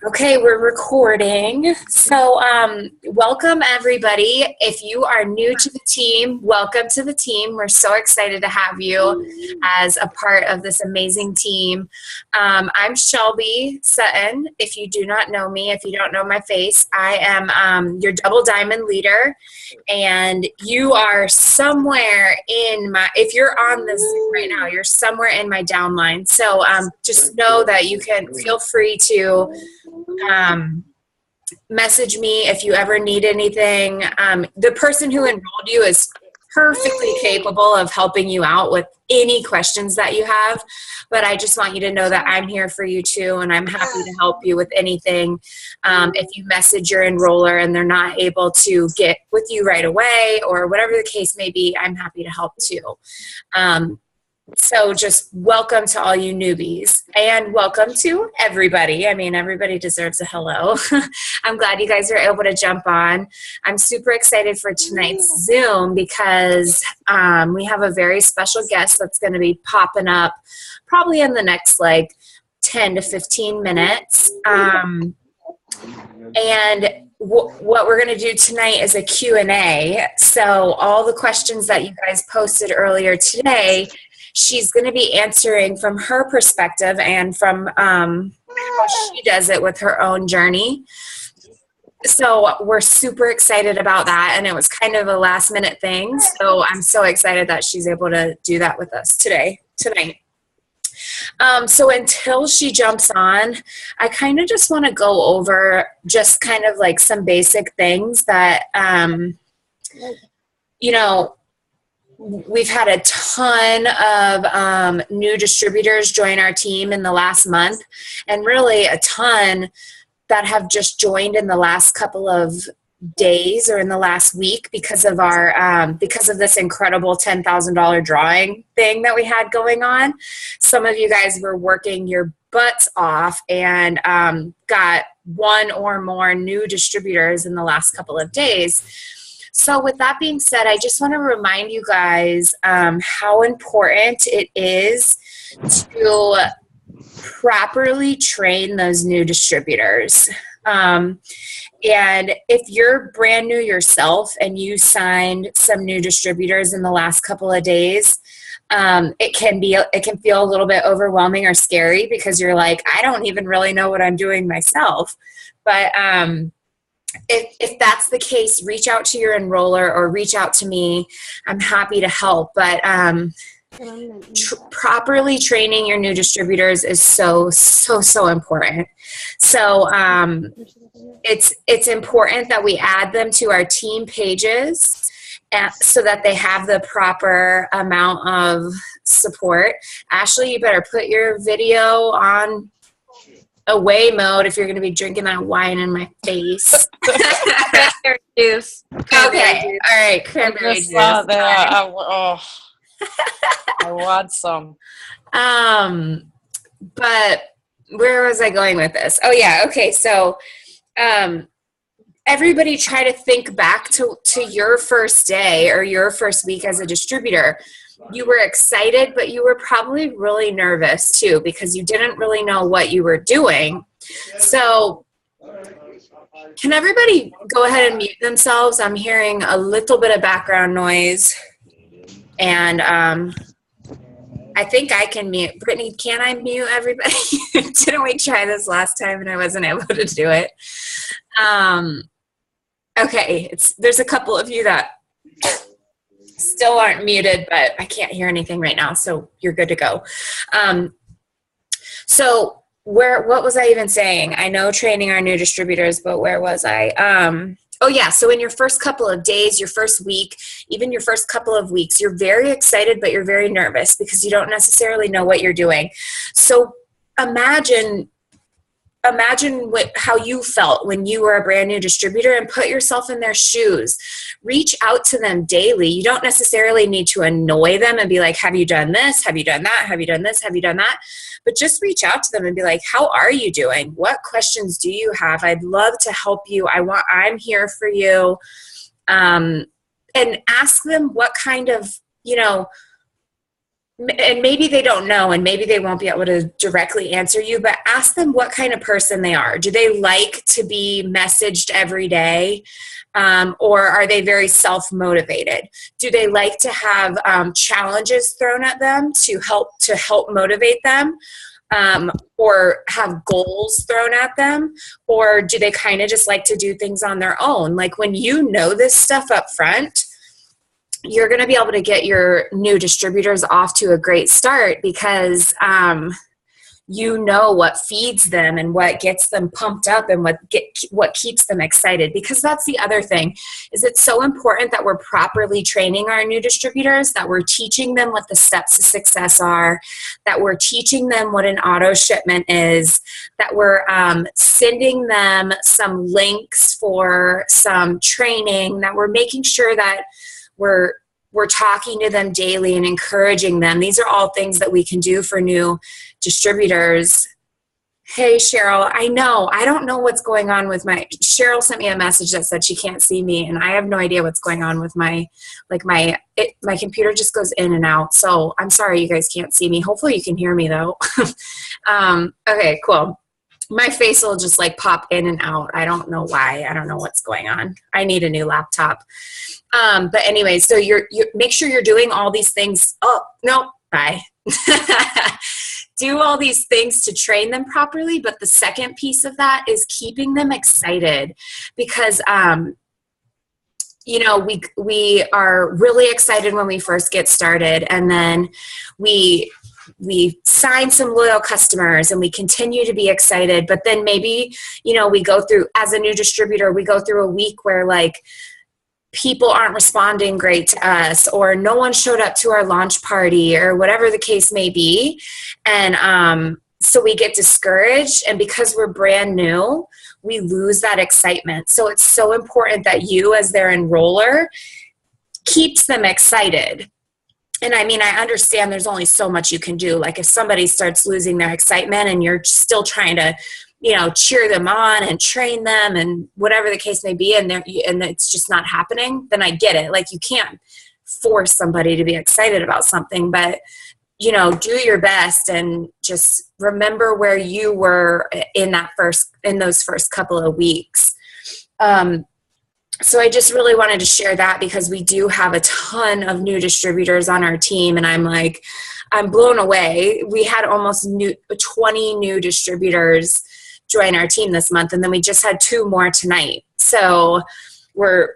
Okay, we're recording. So, welcome everybody. If you are new to the team, welcome to the team. We're so excited to have you as a part of this amazing team. I'm Shelby Sutton. If you do not know me, if you don't know my face, I am your double diamond leader. And you are somewhere in my, if you're on this right now, you're somewhere in my downline. So just know that you can feel free to message me if you ever need anything. The person who enrolled you is perfectly capable of helping you out with any questions that you have, but I just want you to know that I'm here for you too, and I'm happy to help you with anything. If you message your enroller and they're not able to get with you right away or whatever the case may be, I'm happy to help too. So just welcome to all you newbies, and welcome to everybody. I mean, everybody deserves a hello. I'm glad you guys are able to jump on. I'm super excited for tonight's Zoom because we have a very special guest that's going to be popping up probably in the next like 10 to 15 minutes. And what we're going to do tonight is a Q&A. So all the questions that you guys posted earlier today, she's going to be answering from her perspective and from how she does it with her own journey. So we're super excited about that, and it was kind of a last minute thing. So I'm so excited that she's able to do that with us tonight. So until she jumps on, I kind of just want to go over just kind of like some basic things that, you know, we've had a ton of new distributors join our team in the last month, and really a ton that have just joined in the last couple of days or in the last week because of our because of this incredible $10,000 drawing thing that we had going on. Some of you guys were working your butts off and got one or more new distributors in the last couple of days. So with that being said, I just want to remind you guys how important it is to properly train those new distributors. And if you're brand new yourself and you signed some new distributors in the last couple of days, it can feel a little bit overwhelming or scary because you're like, I don't even really know what I'm doing myself. But if that's the case, reach out to your enroller or reach out to me. I'm happy to help. But properly training your new distributors is so important. So it's important that we add them to our team pages so that they have the proper amount of support. Ashley, you better put your video on away mode if you're going to be drinking that wine in my face. Cranberry juice. Okay. All right. Cranberry juice. I want some. But where was I going with this? Oh yeah. Okay. So, everybody try to think back to your first day or your first week as a distributor. You were excited, but you were probably really nervous too because you didn't really know what you were doing. So can everybody go ahead and mute themselves? I'm hearing a little bit of background noise. And I think I can mute. Brittany, can I mute everybody? Didn't we try this last time and I wasn't able to do it? Okay, there's a couple of you that still aren't muted, but I can't hear anything right now, so you're good to go. So what was I even saying? I know training our new distributors, but where was I? Oh yeah, so in your first couple of days, your first week, even your first couple of weeks, you're very excited, but you're very nervous because you don't necessarily know what you're doing. So imagine how you felt when you were a brand new distributor and put yourself in their shoes. Reach out to them daily. You don't necessarily need to annoy them and be like, have you done this? Have you done that? Have you done this? Have you done that? But just reach out to them and be like, how are you doing? What questions do you have? I'd love to help you. I'm here for you. And ask them what kind of, and maybe they don't know, and maybe they won't be able to directly answer you, but ask them what kind of person they are. Do they like to be messaged every day? Or are they very self-motivated? Do they like to have challenges thrown at them to help motivate them? Or have goals thrown at them? Or do they kind of just like to do things on their own? Like when you know this stuff up front, you're going to be able to get your new distributors off to a great start because you know what feeds them and what gets them pumped up and what keeps them excited. Because that's the other thing, is it's so important that we're properly training our new distributors, that we're teaching them what the steps to success are, that we're teaching them what an auto shipment is, that we're sending them some links for some training, that we're making sure that we're talking to them daily and encouraging them. These are all things that we can do for new distributors. Hey, Cheryl, I don't know what's going on with Cheryl sent me a message that said she can't see me, and I have no idea what's going on with my computer just goes in and out. So I'm sorry you guys can't see me. Hopefully you can hear me though. Okay, cool. My face will just like pop in and out. I don't know why. I don't know what's going on. I need a new laptop. But anyway, so you make sure you're doing all these things. Oh, no, bye. Do all these things to train them properly. But the second piece of that is keeping them excited because, we are really excited when we first get started, and then we sign some loyal customers and we continue to be excited. But then maybe, we go through, as a new distributor, we go through a week where like people aren't responding great to us, or no one showed up to our launch party, or whatever the case may be. And so we get discouraged, and because we're brand new, we lose that excitement. So it's so important that you, as their enroller, keeps them excited. And I mean, I understand there's only so much you can do. Like if somebody starts losing their excitement and you're still trying to, cheer them on and train them and whatever the case may be, and it's just not happening, then I get it. Like you can't force somebody to be excited about something, but do your best and just remember where you were in those first couple of weeks. So I just really wanted to share that because we do have a ton of new distributors on our team, and I'm blown away. We had almost 20 new distributors join our team this month, and then we just had 2 more tonight. So we're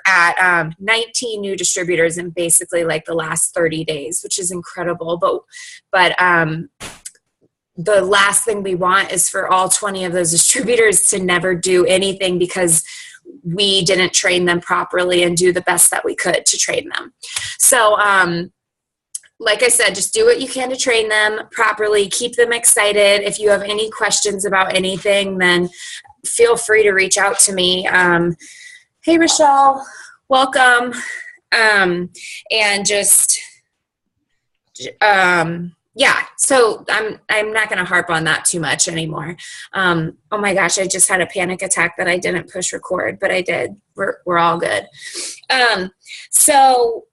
at 19 new distributors in basically like the last 30 days, which is incredible. But the last thing we want is for all 20 of those distributors to never do anything because we didn't train them properly and do the best that we could to train them. So, like I said, just do what you can to train them properly, keep them excited. If you have any questions about anything, then feel free to reach out to me. Hey, Rochelle, welcome. And just, yeah, so I'm not going to harp on that too much anymore. Oh my gosh, I just had a panic attack that I didn't push record, but I did. We're all good. So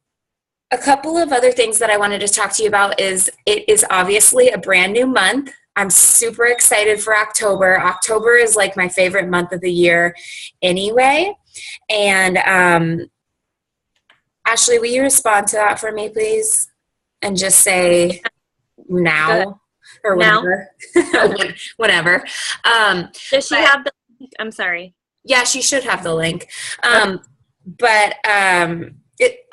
a couple of other things that I wanted to talk to you about is it is obviously a brand new month. I'm super excited for October. October is like my favorite month of the year anyway. And Ashley, will you respond to that for me, please? And just say now or whatever. Whatever. Does she have the link? I'm sorry. Yeah, she should have the link.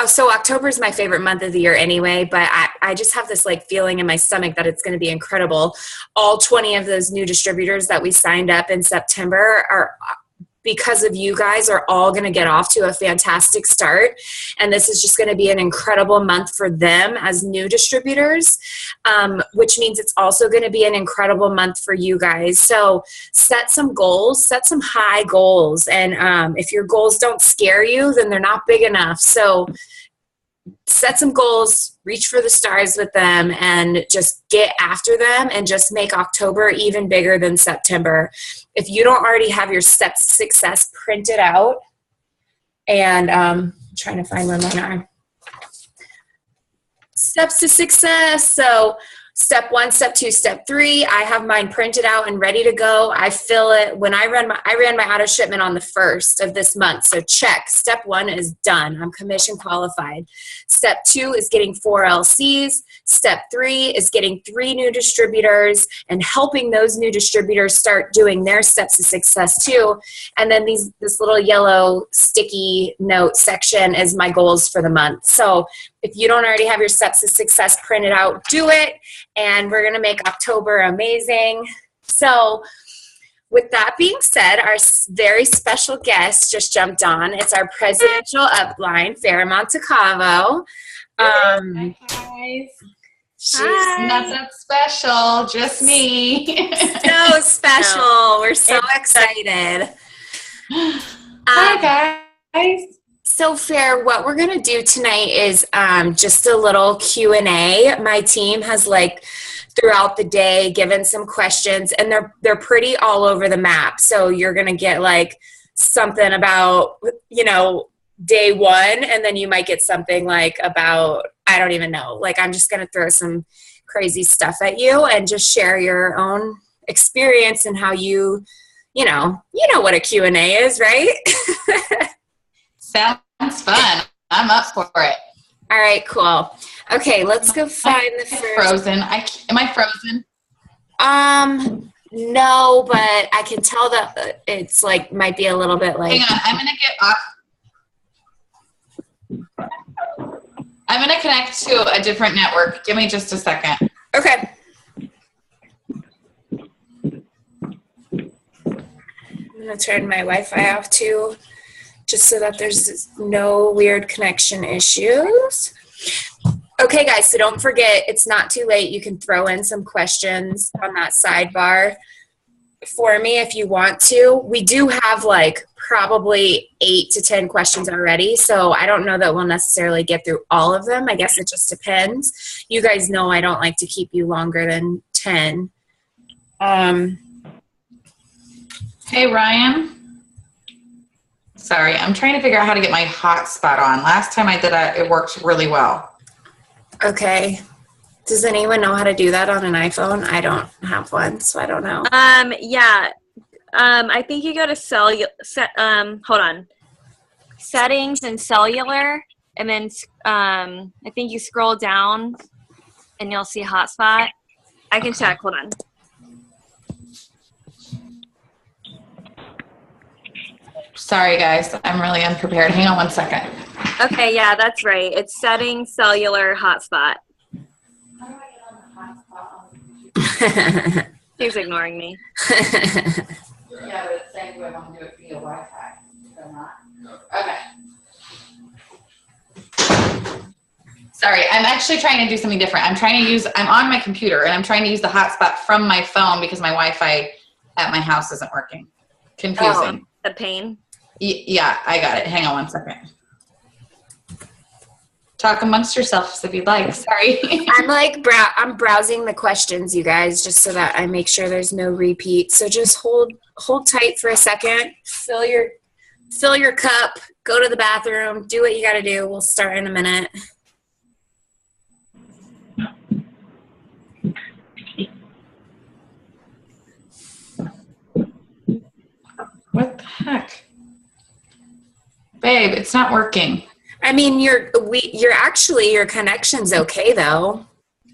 So October is my favorite month of the year anyway, but I just have this like feeling in my stomach that it's going to be incredible. All 20 of those new distributors that we signed up in September are, because of you guys, are all going to get off to a fantastic start. And this is just going to be an incredible month for them as new distributors, which means it's also going to be an incredible month for you guys. So set some goals, set some high goals. And if your goals don't scare you, then they're not big enough. So set some goals, reach for the stars with them, and just get after them and just make October even bigger than September. If you don't already have your steps to success printed out, and I'm trying to find where mine are. steps to success. So step 1, step 2, step 3, I have mine printed out and ready to go. I fill it when I ran my auto shipment on the 1st of this month. So check. Step 1 is done. I'm commission qualified. Step 2 is getting 4 LCs. Step 3 is getting 3 new distributors and helping those new distributors start doing their steps to success too. And then this little yellow sticky note section is my goals for the month. So if you don't already have your steps to success printed out, do it. And we're going to make October amazing. So with that being said, our very special guest just jumped on. It's our presidential upline, Fayre Montecalvo. Hi, guys. She's Not that special, just me. so special. We're so excited. Hi, guys. So Fayre, what we're going to do tonight is just a little Q&A. My team has throughout the day given some questions, and they're pretty all over the map. So you're going to get something about, day 1, and then you might get something about, I don't even know. I'm just going to throw some crazy stuff at you and just share your own experience and how you know what a Q&A is, right? Sounds fun. I'm up for it. All right, cool. Okay, let's go find the first. Frozen. Am I frozen? No, but I can tell that it's might be a little bit Hang on, I'm gonna get off. I'm gonna connect to a different network. Give me just a second. Okay. I'm gonna turn my Wi-Fi off too, just so that there's no weird connection issues. Okay, guys, so don't forget, it's not too late. You can throw in some questions on that sidebar for me if you want to. We do have probably 8 to 10 questions already, so I don't know that we'll necessarily get through all of them. I guess it just depends. You guys know I don't like to keep you longer than 10. Hey, Ryan. Sorry, I'm trying to figure out how to get my hotspot on. Last time I did it worked really well. Okay. Does anyone know how to do that on an iPhone? I don't have one, so I don't know. Yeah. I think you go to hold on. Settings and cellular, and then I think you scroll down and you'll see hotspot. I can check. Hold on. Sorry, guys. I'm really unprepared. Hang on one second. Okay, yeah, that's right. It's settings, cellular, hotspot. How do I get on the hotspot? She's ignoring me. Yeah, but it's saying do I want to do it via Wi-Fi? Or not? Okay. Sorry, I'm actually trying to do something different. I'm on my computer, and I'm trying to use the hotspot from my phone because my Wi-Fi at my house isn't working. Confusing. Oh, the pain. Yeah, I got it. Hang on one second. Talk amongst yourselves if you'd like. Sorry. I'm browsing the questions, you guys, just so that I make sure there's no repeat. So just hold tight for a second. Fill your cup. Go to the bathroom. Do what you got to do. We'll start in a minute. What the heck? Babe, it's not working. I mean, your connection's okay though.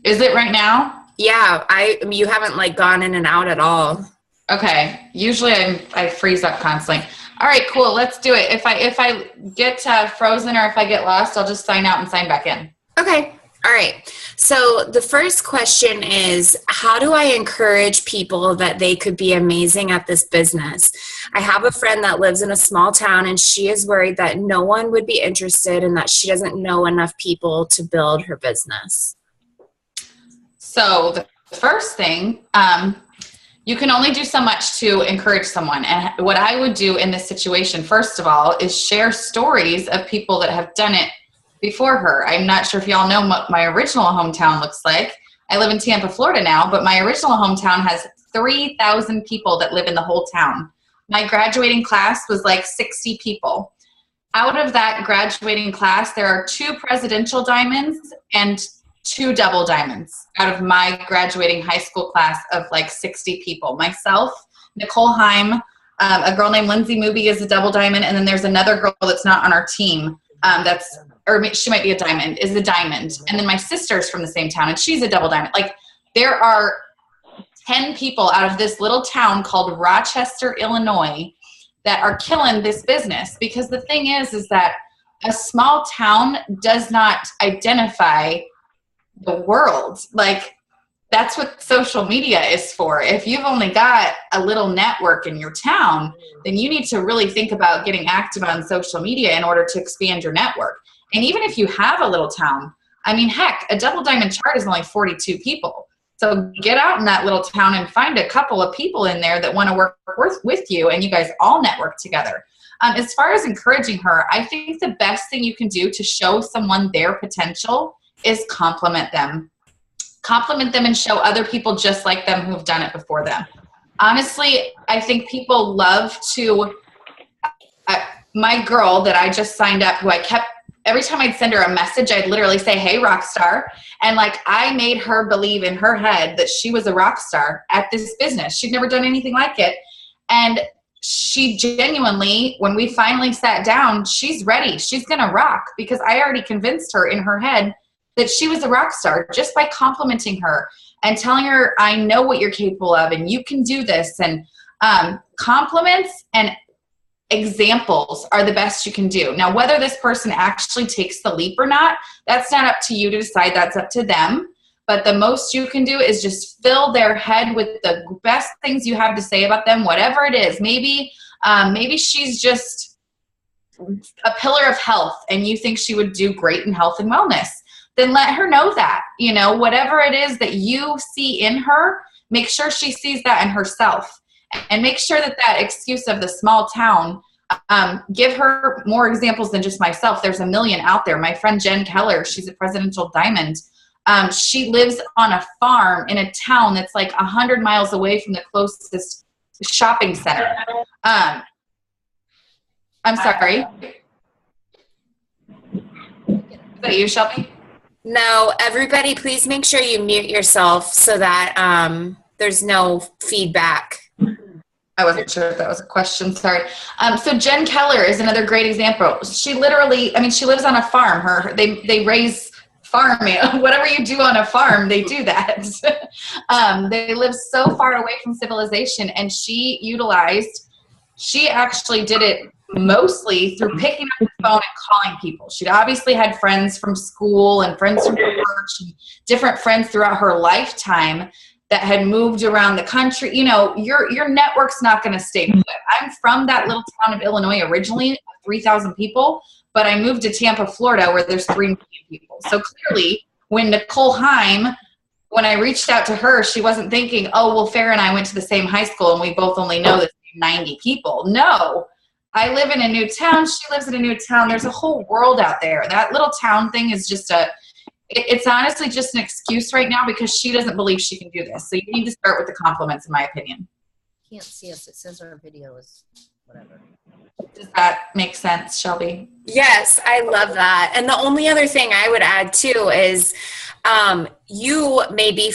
Is it right now? Yeah, you haven't gone in and out at all. Okay. Usually I freeze up constantly. All right, cool. Let's do it. If I get frozen or if I get lost, I'll just sign out and sign back in. Okay. All right. So the first question is, how do I encourage people that they could be amazing at this business? I have a friend that lives in a small town, and she is worried that no one would be interested and that she doesn't know enough people to build her business. So the first thing, you can only do so much to encourage someone. And what I would do in this situation, first of all, is share stories of people that have done it before her. I'm not sure if y'all know what my original hometown looks like. I live in Tampa, Florida now, but my original hometown has 3,000 people that live in the whole town. My graduating class was 60 people. Out of that graduating class, there are 2 presidential diamonds and 2 double diamonds out of my graduating high school class of like 60 people. Myself, Nicole Heim, a girl named Lindsay Mooby is a double diamond, and then there's another girl that's not on our team or she might be a diamond, is a diamond. And then my sister's from the same town, and she's a double diamond. Like, there are 10 people out of this little town called Rochester, Illinois, that are killing this business. Because the thing is that a small town does not identify the world. Like, that's what social media is for. If you've only got a little network in your town, then you need to really think about getting active on social media in order to expand your network. And even if you have a little town, I mean, heck, a double diamond chart is only 42 people. So get out in that little town and find a couple of people in there that want to work with you, and you guys all network together. As far as encouraging her, I think the best thing you can do to show someone their potential is compliment them. Compliment them and show other people just like them who've done it before them. Honestly, I think people love to, my girl that I just signed up, who I kept, every time I'd send her a message, I'd literally say, hey, rock star. And like, I made her believe in her head that she was a rock star at this business. She'd never done anything like it. And she genuinely, when we finally sat down, she's ready. She's going to rock, because I already convinced her in her head that she was a rock star just by complimenting her and telling her, I know what you're capable of and you can do this. And compliments and examples are the best you can do. Now, whether this person actually takes the leap or not, that's not up to you to decide. That's up to them. But the most you can do is just fill their head with the best things you have to say about them, whatever it is. Maybe she's just a pillar of health and you think she would do great in health and wellness. Then let her know that, whatever it is that you see in her, make sure she sees that in herself, and make sure that excuse of the small town, give her more examples than just myself. There's a million out there. My friend Jen Keller, she's a presidential diamond. She lives on a farm in a town that's like 100 miles away from the closest shopping center. I'm sorry. Is that you, Shelby? No, everybody, please make sure you mute yourself so that there's no feedback. I wasn't sure if that was a question. Sorry. So Jen Keller is another great example. She literally, she lives on a farm. They raise farming. Whatever you do on a farm, they do that. They live so far away from civilization, and she actually did it mostly through picking up the phone and calling people. She'd obviously had friends from school and friends from church and different friends throughout her lifetime that had moved around the country. Your network's not going to stay put. I'm from that little town of Illinois originally, 3,000 people, but I moved to Tampa, Florida, where there's 3 million people. So clearly, when Nicole Heim, when I reached out to her, she wasn't thinking, oh, well, Fayre and I went to the same high school and we both only know the same 90 people. No. I live in a new town. She lives in a new town. There's a whole world out there. That little town thing is just it's honestly just an excuse right now because she doesn't believe she can do this. So you need to start with the compliments, in my opinion. Can't see us. It says our video is whatever. Does that make sense, Shelby? Yes, I love that. And the only other thing I would add too is you may be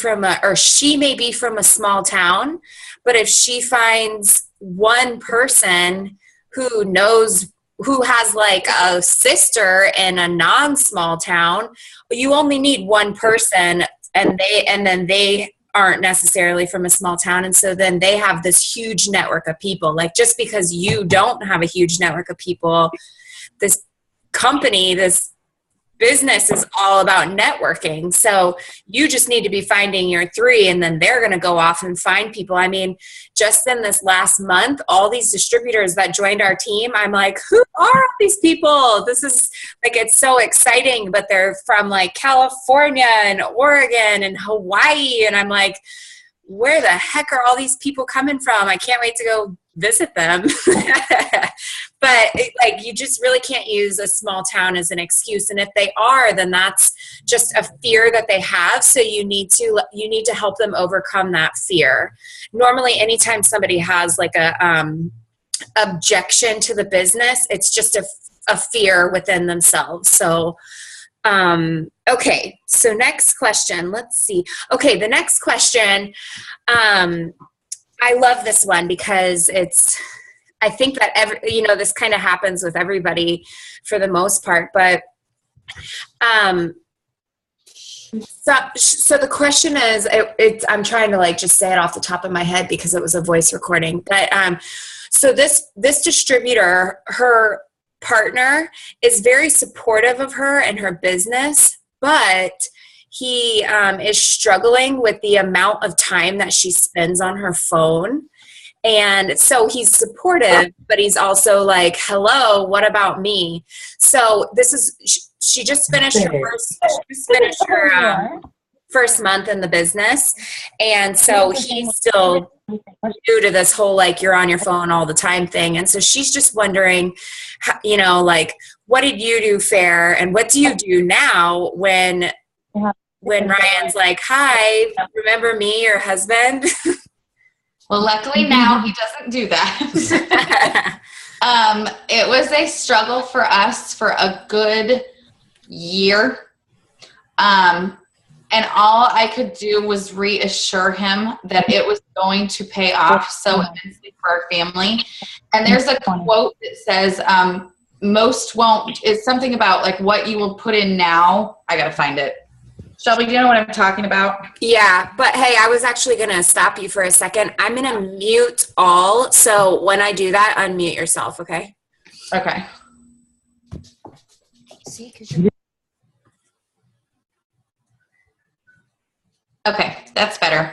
she may be from a small town, but if she finds one person who has like a sister in a non-small town, you only need one person, and then they aren't necessarily from a small town, and so then they have this huge network of people. Like, just because you don't have a huge network of people, this business is all about networking. So you just need to be finding your 3, and then they're going to go off and find people. Just in this last month, all these distributors that joined our team, I'm like, who are all these people? This is like, it's so exciting, but they're from like California and Oregon and Hawaii. And I'm like, where the heck are all these people coming from? I can't wait to go visit them. But you just really can't use a small town as an excuse. And if they are, then that's just a fear that they have. So you need to help them overcome that fear. Normally, anytime somebody has like a objection to the business, it's just a fear within themselves. So Okay, so next question. Let's see. Okay, the next question. I love this one because I think that this kind of happens with everybody for the most part, but so the question is, I'm trying to just say it off the top of my head because it was a voice recording, but so this distributor, her partner is very supportive of her and her business, but he is struggling with the amount of time that she spends on her phone. And so he's supportive, but he's also like, hello, what about me? So she just finished her first month in the business. And so he's still new to this whole, you're on your phone all the time thing. And so she's just wondering, what did you do, Fayre? And what do you do now when Ryan's like, hi, remember me, your husband? Well, luckily now he doesn't do that. It was a struggle for us for a good year. And all I could do was reassure him that it was going to pay off so immensely for our family. And there's a quote that says, most won't, it's something about what you will put in now. I got to find it. Shelby, do you know what I'm talking about? Yeah, but hey, I was actually going to stop you for a second. I'm going to mute all. So when I do that, unmute yourself, okay? Okay. See, because you're Okay, that's better.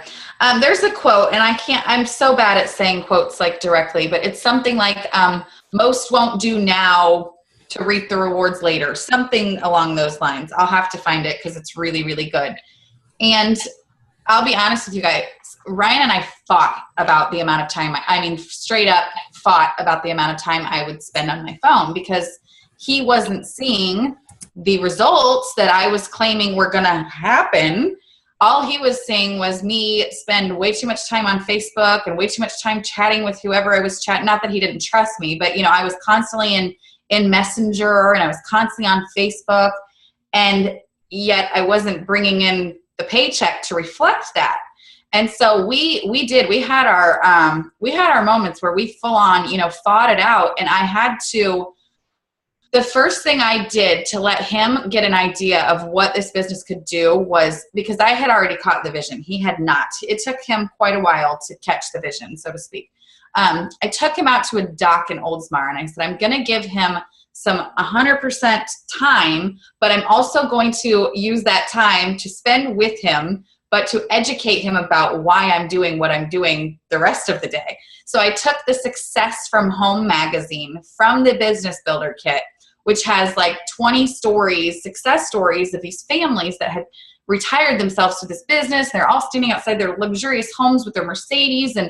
There's a quote, and I'm so bad at saying quotes directly, but it's something like, most won't do now to reap the rewards later. Something along those lines. I'll have to find it because it's really, really good. And I'll be honest with you guys, Ryan and I fought about the amount of time, straight up fought about the amount of time I would spend on my phone because he wasn't seeing the results that I was claiming were going to happen. All he was seeing was me spend way too much time on Facebook and way too much time chatting with whoever I was chatting. Not that he didn't trust me, but I was constantly in Messenger and I was constantly on Facebook, and yet I wasn't bringing in the paycheck to reflect that. And so we had our moments where we full on, fought it out, and I had to. The first thing I did to let him get an idea of what this business could do was, because I had already caught the vision. He had not. It took him quite a while to catch the vision, so to speak. I took him out to a dock in Oldsmar, and I said, I'm going to give him some 100% time, but I'm also going to use that time to spend with him, but to educate him about why I'm doing what I'm doing the rest of the day. So I took the Success from Home magazine from the Business Builder Kit, which has 20 stories, success stories of these families that had retired themselves to this business. They're all standing outside their luxurious homes with their Mercedes. And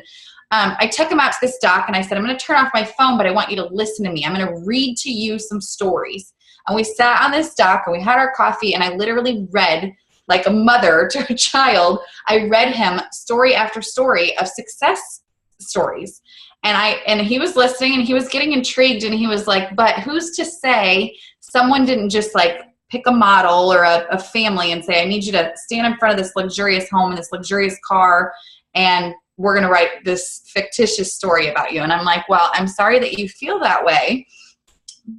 I took them out to this dock and I said, I'm going to turn off my phone, but I want you to listen to me. I'm going to read to you some stories. And we sat on this dock and we had our coffee, and I literally read like a mother to a child. I read him story after story of success stories. And he was listening and he was getting intrigued, and he was like, but who's to say someone didn't just pick a model or a family and say, I need you to stand in front of this luxurious home and this luxurious car, and we're going to write this fictitious story about you. And I'm like, well, I'm sorry that you feel that way,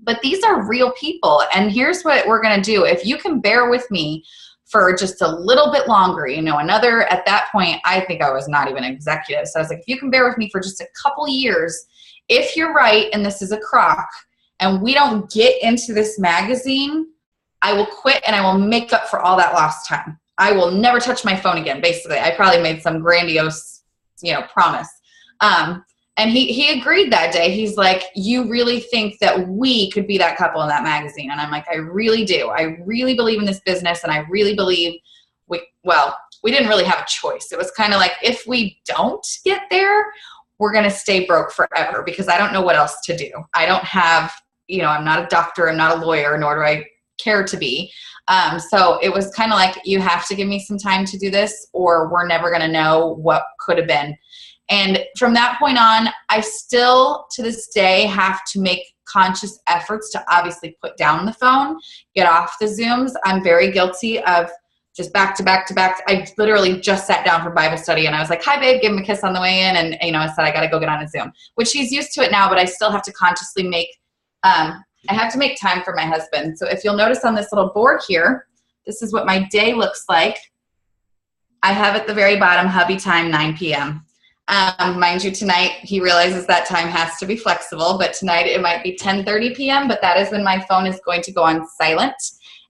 but these are real people. And here's what we're going to do. If you can bear with me for just a little bit longer, at that point, I think I was not even an executive. So I was like, if you can bear with me for just a couple years, if you're right, and this is a crock, and we don't get into this magazine, I will quit and I will make up for all that lost time. I will never touch my phone again. Basically, I probably made some grandiose, promise. And he agreed that day. He's like, you really think that we could be that couple in that magazine? And I'm like, I really do. I really believe in this business. And I really believe we didn't really have a choice. It was kind of like, if we don't get there, we're going to stay broke forever, because I don't know what else to do. I don't have, I'm not a doctor. I'm not a lawyer, nor do I care to be. So it was kind of like, you have to give me some time to do this, or we're never going to know what could have been. And from that point on, I still, to this day, have to make conscious efforts to obviously put down the phone, get off the Zooms. I'm very guilty of just back to back to back. I literally just sat down for Bible study and I was like, hi babe, give him a kiss on the way in. And, I said, I got to go get on a Zoom, which he's used to it now, but I still have to consciously I have to make time for my husband. So if you'll notice on this little board here, this is what my day looks like. I have at the very bottom, hubby time, 9 p.m. Mind you, tonight he realizes that time has to be flexible, but tonight it might be 10:30 p.m., but that is when my phone is going to go on silent.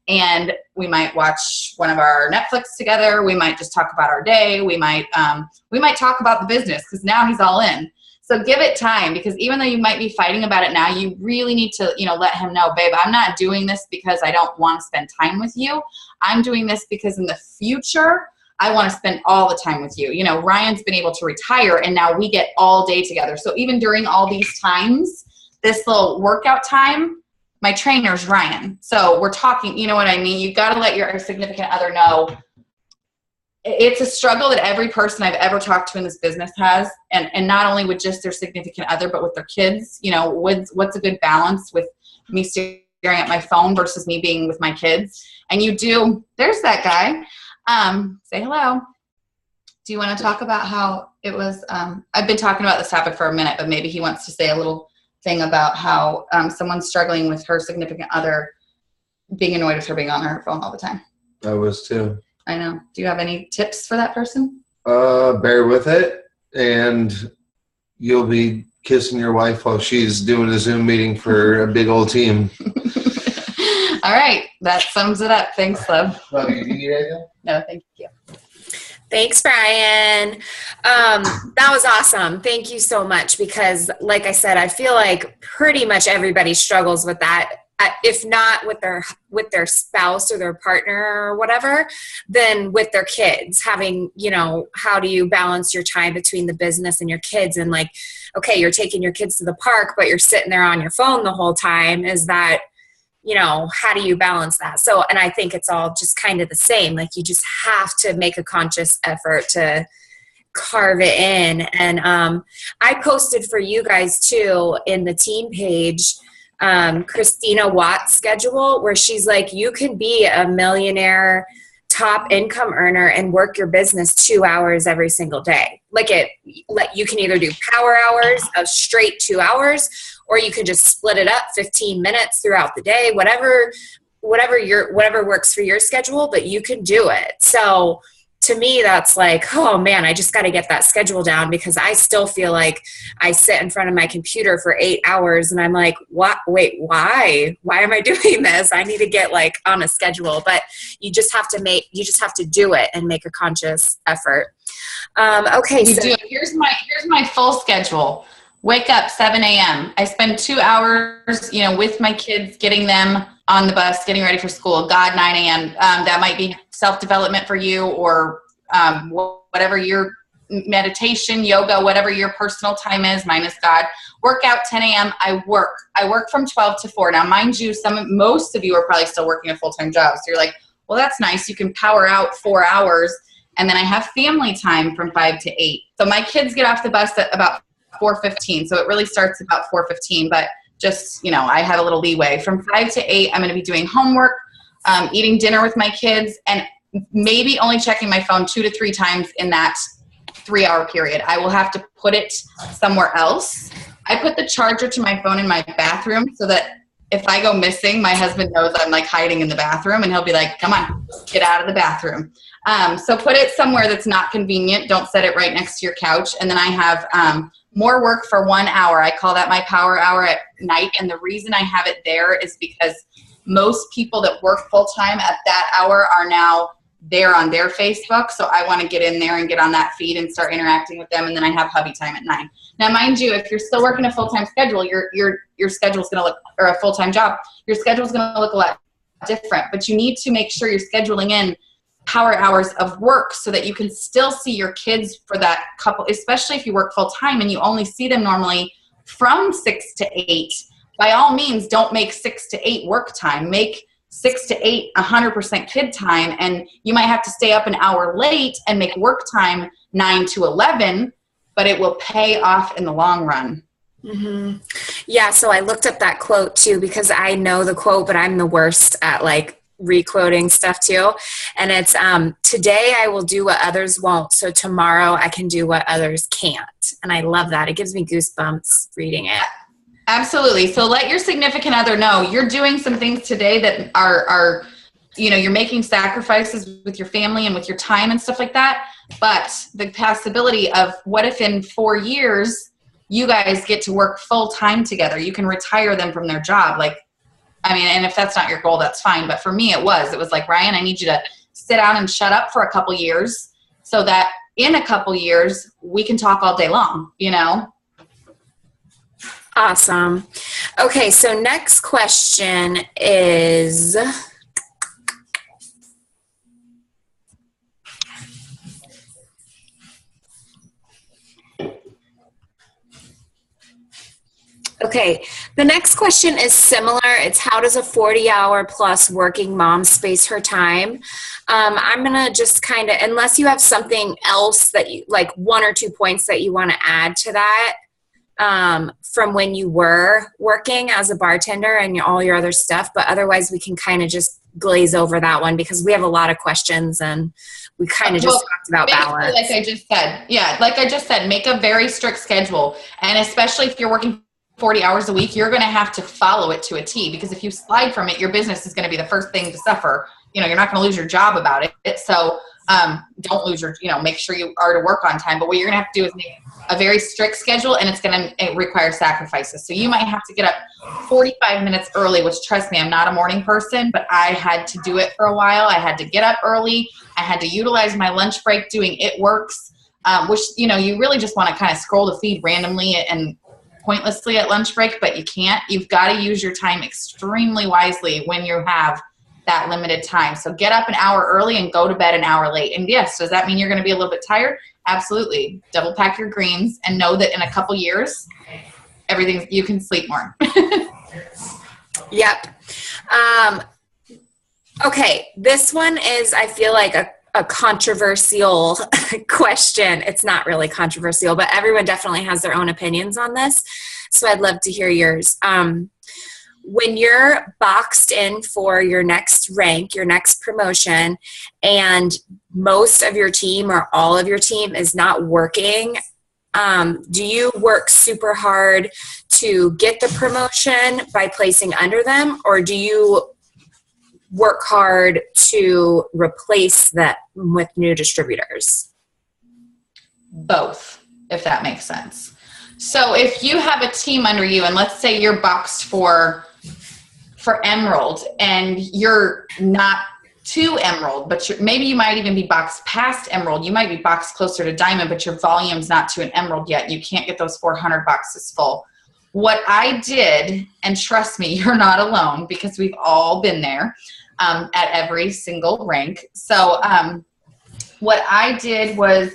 And we might watch one of our Netflix together. We might just talk about our day. We might talk about the business because now he's all in. So give it time, because even though you might be fighting about it now, you really need to, let him know, babe, I'm not doing this because I don't want to spend time with you. I'm doing this because in the future, I want to spend all the time with you. Ryan's been able to retire and now we get all day together. So even during all these times, this little workout time, my trainer's Ryan. So we're talking, you know what I mean? You got to let your significant other know. It's a struggle that every person I've ever talked to in this business has. And not only with just their significant other, but with their kids. What's a good balance with me staring at my phone versus me being with my kids? And there's that guy. Say hello. Do you want to talk about how it was? I've been talking about this topic for a minute, but maybe he wants to say a little thing about how someone's struggling with her significant other being annoyed with her being on her phone all the time. I was too. I know. Do you have any tips for that person? Bear with it, and you'll be kissing your wife while she's doing a Zoom meeting for a big old team. All right. That sums it up. Thanks, love. Do you need anything? No, thank you. Thanks, Brian. That was awesome. Thank you so much, because like I said, I feel like pretty much everybody struggles with that. If not with their spouse or their partner or whatever, then with their kids, having, how do you balance your time between the business and your kids? And like, okay, you're taking your kids to the park, but you're sitting there on your phone the whole time. Is that, how do you balance that? So, and I think it's all just kind of the same. Like, you just have to make a conscious effort to carve it in. And I posted for you guys too in the team page, Christina Watt's schedule, where she's like, you can be a millionaire top income earner and work your business 2 hours every single day. You can either do power hours of straight 2 hours, or you could just split it up 15 minutes throughout the day, whatever works for your schedule, but you can do it. So to me, that's like, oh man, I just got to get that schedule down, because I still feel like I sit in front of my computer for 8 hours and I'm like, what? Wait, why am I doing this? I need to get on a schedule. But you just have to do it and make a conscious effort. Okay. Here's my full schedule. Wake up 7 a.m. I spend 2 hours, with my kids, getting them on the bus, getting ready for school. 9 a.m. That might be self-development for you, or whatever your meditation, yoga, whatever your personal time is. Mine is God. Workout 10 a.m. I work from 12 to 4. Now, mind you, most of you are probably still working a full-time job. So you're like, well, that's nice. You can power out 4 hours. And then I have family time from 5 to 8. So my kids get off the bus at about 4:15. So it really starts about 4:15, but just, I have a little leeway. From 5 to 8, I'm going to be doing homework, eating dinner with my kids, and maybe only checking my phone 2 to 3 times in that 3-hour period. I will have to put it somewhere else. I put the charger to my phone in my bathroom so that if I go missing, my husband knows I'm hiding in the bathroom, and he'll be like, come on, get out of the bathroom. So put it somewhere that's not convenient. Don't set it right next to your couch. And then I have more work for 1 hour. I call that my power hour at night. And the reason I have it there is because most people that work full-time at that hour are now there on their Facebook. So I want to get in there and get on that feed and start interacting with them. And then I have hubby time at 9. Now, mind you, if you're still working a full-time schedule, your schedule's going to look, or a full-time job, your schedule's going to look a lot different. But you need to make sure you're scheduling in power hours of work so that you can still see your kids for that couple, especially if you work full time and you only see them normally from 6 to 8. By all means, don't make 6 to 8 work time. Make 6 to 8 100% kid time, and you might have to stay up an hour late and make work time 9 to 11, but it will pay off in the long run. Mm-hmm. Yeah, so I looked up that quote too because I know the quote, but I'm the worst at like requoting stuff too. And it's today I will do what others won't, so tomorrow I can do what others can't. And I love that. It gives me goosebumps reading it. Absolutely. So let your significant other know you're doing some things today that are you're making sacrifices with your family and with your time and stuff like that. But the possibility of what if in 4 years you guys get to work full time together? You can retire them from their job. Like, I mean, and if that's not your goal, that's fine. But for me, it was like, Ryan, I need you to sit down and shut up for a couple years so that in a couple years we can talk all day long, Awesome. Okay, so next question is, okay, the next question is similar. It's how does a 40-hour plus working mom space her time? I'm going to just kind of, unless you have something else that you, like 1 or 2 points that you want to add to that from when you were working as a bartender and all your other stuff, but otherwise we can kind of just glaze over that one because we have a lot of questions and we kind of just talked about balance. Like I just said, make a very strict schedule. And especially if you're working 40 hours a week, you're going to have to follow it to a T, because if you slide from it, your business is going to be the first thing to suffer. You're not going to lose your job about it. So don't lose your, make sure you are to work on time. But what you're going to have to do is make a very strict schedule, and it's going to require sacrifices. So you might have to get up 45 minutes early, which, trust me, I'm not a morning person, but I had to do it for a while. I had to get up early. I had to utilize my lunch break doing It Works, which, you really just want to kind of scroll the feed randomly and pointlessly at lunch break, but you can't. You've got to use your time extremely wisely when you have that limited time. So get up an hour early and go to bed an hour late. And yes, does that mean you're going to be a little bit tired? Absolutely. Double pack your greens and know that in a couple years, you can sleep more. Yep. Okay. This one is, I feel like a controversial question. It's not really controversial, but everyone definitely has their own opinions on this. So I'd love to hear yours. When you're boxed in for your next rank, your next promotion, and most of your team or all of your team is not working, do you work super hard to get the promotion by placing under them, or do you work hard to replace that with new distributors? Both, if that makes sense. So if you have a team under you, and let's say you're boxed for Emerald and you're not to Emerald, but maybe you might even be boxed past Emerald. You might be boxed closer to Diamond, but your volume's not to an Emerald yet. You can't get those 400 boxes full. What I did, and trust me, you're not alone because we've all been there at every single rank. So what I did was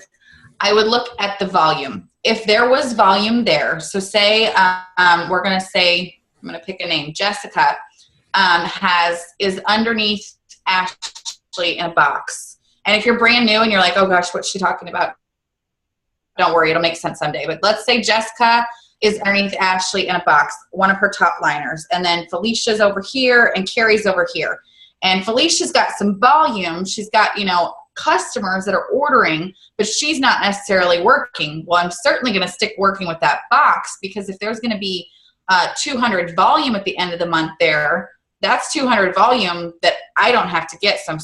I would look at the volume. If there was volume there, so say we're going to say, I'm going to pick a name, Jessica is underneath Ashley in a box. And if you're brand new and you're like, oh gosh, what's she talking about? Don't worry, it'll make sense someday. But let's say Jessica is underneath Ashley in a box, one of her top liners. And then Felicia's over here and Carrie's over here. And Felicia's got some volume. She's got, customers that are ordering, but she's not necessarily working. Well, I'm certainly going to stick working with that box, because if there's going to be 200 volume at the end of the month there, that's 200 volume that I don't have to get. So I'm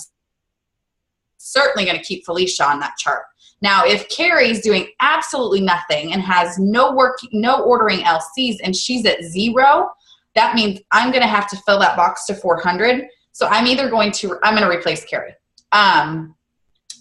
certainly going to keep Felicia on that chart. Now, if Carrie's doing absolutely nothing and has no ordering LCs and she's at 0, that means I'm going to have to fill that box to 400. So I'm going to replace Carrie.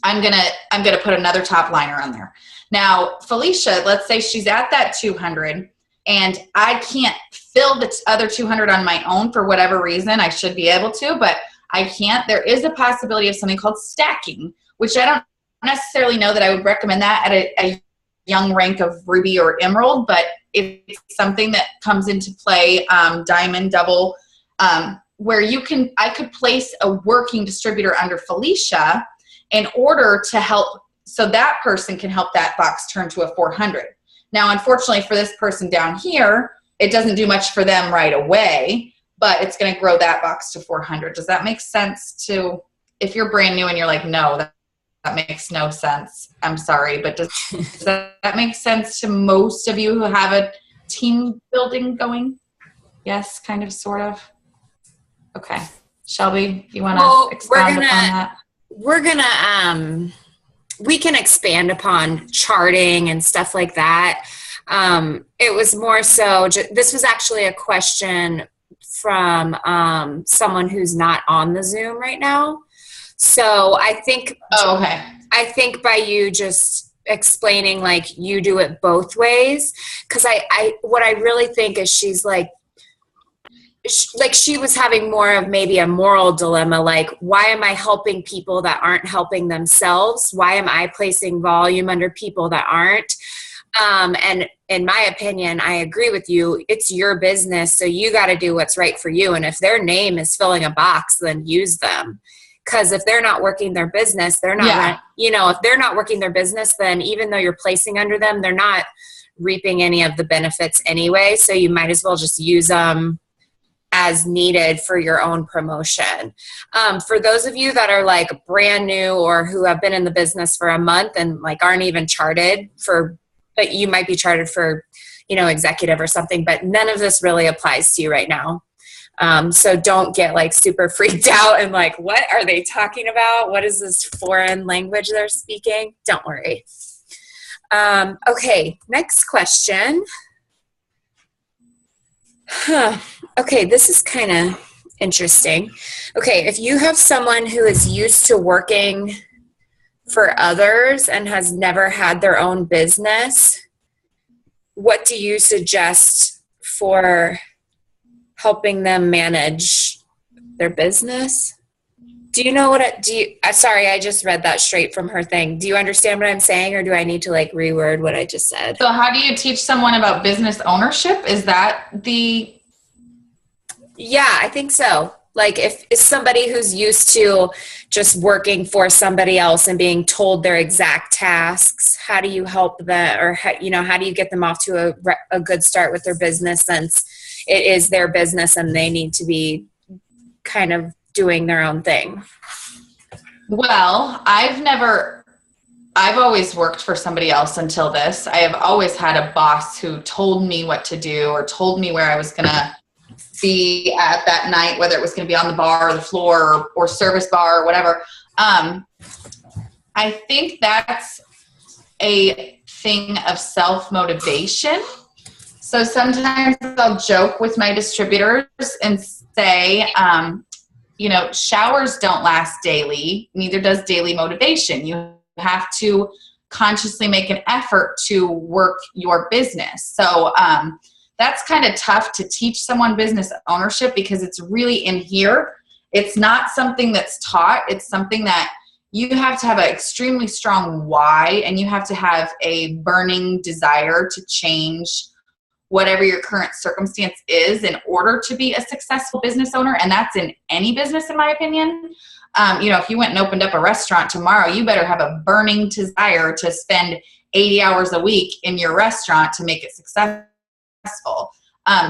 I'm going to put another top liner on there. Now, Felicia, let's say she's at that 200 and I can't fill the other 200 on my own for whatever reason. I should be able to, but I can't. There is a possibility of something called stacking, which I don't necessarily know that I would recommend that at a young rank of Ruby or Emerald, but it's something that comes into play, Diamond, Double, where I could place a working distributor under Felicia in order to help, so that person can help that box turn to a 400. Now, unfortunately for this person down here, it doesn't do much for them right away, but it's going to grow that box to 400. Does that make sense to, if you're brand new and you're like, no, that makes no sense, I'm sorry, but does that make sense to most of you who have a team building going? Yes, kind of, sort of. Okay. Shelby, you want to expound upon that? We can expand upon charting and stuff like that. It was more so, this was actually a question from someone who's not on the Zoom right now. So I think, I think by you just explaining, like, you do it both ways. Cause what I really think is she's like she was having more of maybe a moral dilemma. Like, why am I helping people that aren't helping themselves? Why am I placing volume under people that aren't? And in my opinion, I agree with you. It's your business. So you got to do what's right for you. And if their name is filling a box, then use them. Because if they're not working their business, they're not, if they're not working their business, then even though you're placing under them, they're not reaping any of the benefits anyway. So you might as well just use them as needed for your own promotion. For those of you that are like brand new or who have been in the business for a month and like aren't even charted but you might be charted for, executive or something, but none of this really applies to you right now. So don't get like super freaked out and like, what are they talking about? What is this foreign language they're speaking? Don't worry. Okay, next question. Okay, this is kind of interesting. Okay, if you have someone who is used to working for others and has never had their own business, what do you suggest for helping them manage their business? Do you know sorry, I just read that straight from her thing. Do you understand what I'm saying, or do I need to like reword what I just said? So how do you teach someone about business ownership? Is that Yeah, I think so. Like if it's somebody who's used to just working for somebody else and being told their exact tasks, how do you help them, or how do you get them off to a good start with their business, since it is their business and they need to be kind of doing their own thing? Well, I've always worked for somebody else until this. I have always had a boss who told me what to do or told me where I was going to be at that night, whether it was going to be on the bar or the floor or service bar or whatever. I think that's a thing of self-motivation. So sometimes I'll joke with my distributors and say, showers don't last daily, neither does daily motivation. You have to consciously make an effort to work your business. So that's kind of tough to teach someone business ownership, because it's really in here. It's not something that's taught. It's something that you have to have an extremely strong why, and you have to have a burning desire to change whatever your current circumstance is in order to be a successful business owner. And that's in any business, in my opinion. If you went and opened up a restaurant tomorrow, you better have a burning desire to spend 80 hours a week in your restaurant to make it successful.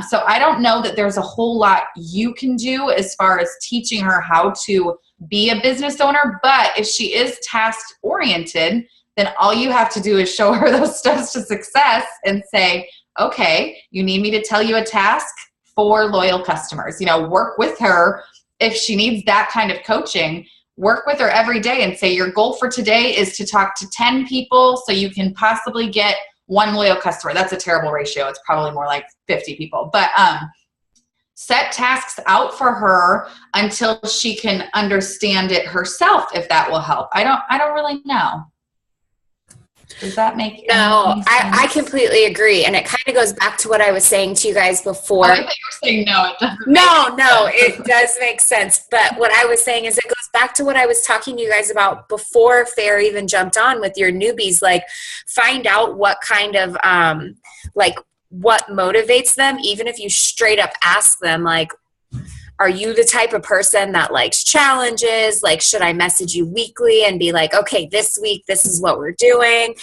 So I don't know that there's a whole lot you can do as far as teaching her how to be a business owner. But if she is task oriented, then all you have to do is show her those steps to success and say, okay, you need me to tell you a task for loyal customers. Work with her. If she needs that kind of coaching, work with her every day and say, your goal for today is to talk to 10 people so you can possibly get one loyal customer. That's a terrible ratio. It's probably more like 50 people. But set tasks out for her until she can understand it herself, if that will help. I don't really know. Does that make No, I completely agree. And it kind of goes back to what I was saying to you guys before. I thought you were saying no, it doesn't. No, it does make sense. But what I was saying is it goes back to what I was talking to you guys about before Fayre even jumped on with your newbies. Like, find out what kind of, what motivates them, even if you straight up ask them, like, are you the type of person that likes challenges? Like, should I message you weekly and be like, okay, this week, this is what we're doing?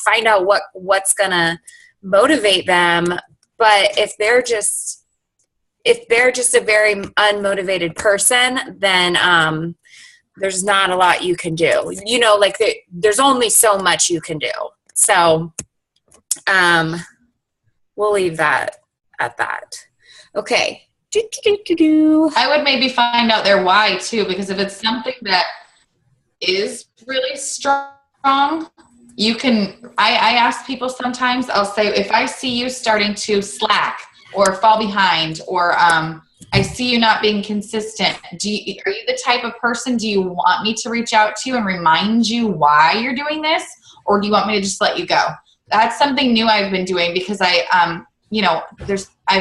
Find out what's going to motivate them But if they're just a very unmotivated person, then there's not a lot you can do. Like there's only so much you can do. So we'll leave that at that. Okay. I would maybe find out their why too, because if it's something that is really strong, you can, I ask people sometimes, I'll say, if I see you starting to slack or fall behind, or I see you not being consistent, are you the type of person, do you want me to reach out to you and remind you why you're doing this? Or do you want me to just let you go? That's something new I've been doing, because I've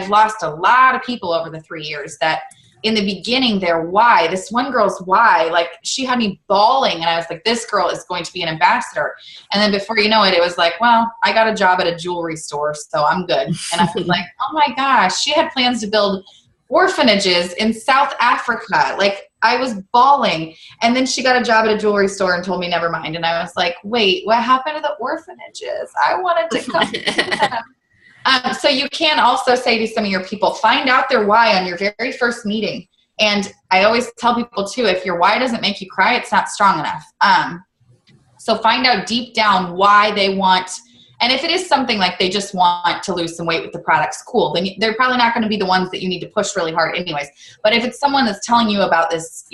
lost a lot of people over the 3 years that in the beginning, their why, this one girl's why, like she had me bawling, and I was like, this girl is going to be an ambassador. And then before you know it, it was like, well, I got a job at a jewelry store, so I'm good. And I was like, oh my gosh, she had plans to build orphanages in South Africa. Like, I was bawling. And then she got a job at a jewelry store and told me, never mind. And I was like, wait, what happened to the orphanages? I wanted to come to them. So you can also say to some of your people, find out their why on your very first meeting. And I always tell people too, if your why doesn't make you cry, it's not strong enough. So find out deep down why they want, and if it is something like they just want to lose some weight with the products, cool. Then they're probably not going to be the ones that you need to push really hard anyways. But if it's someone that's telling you about this,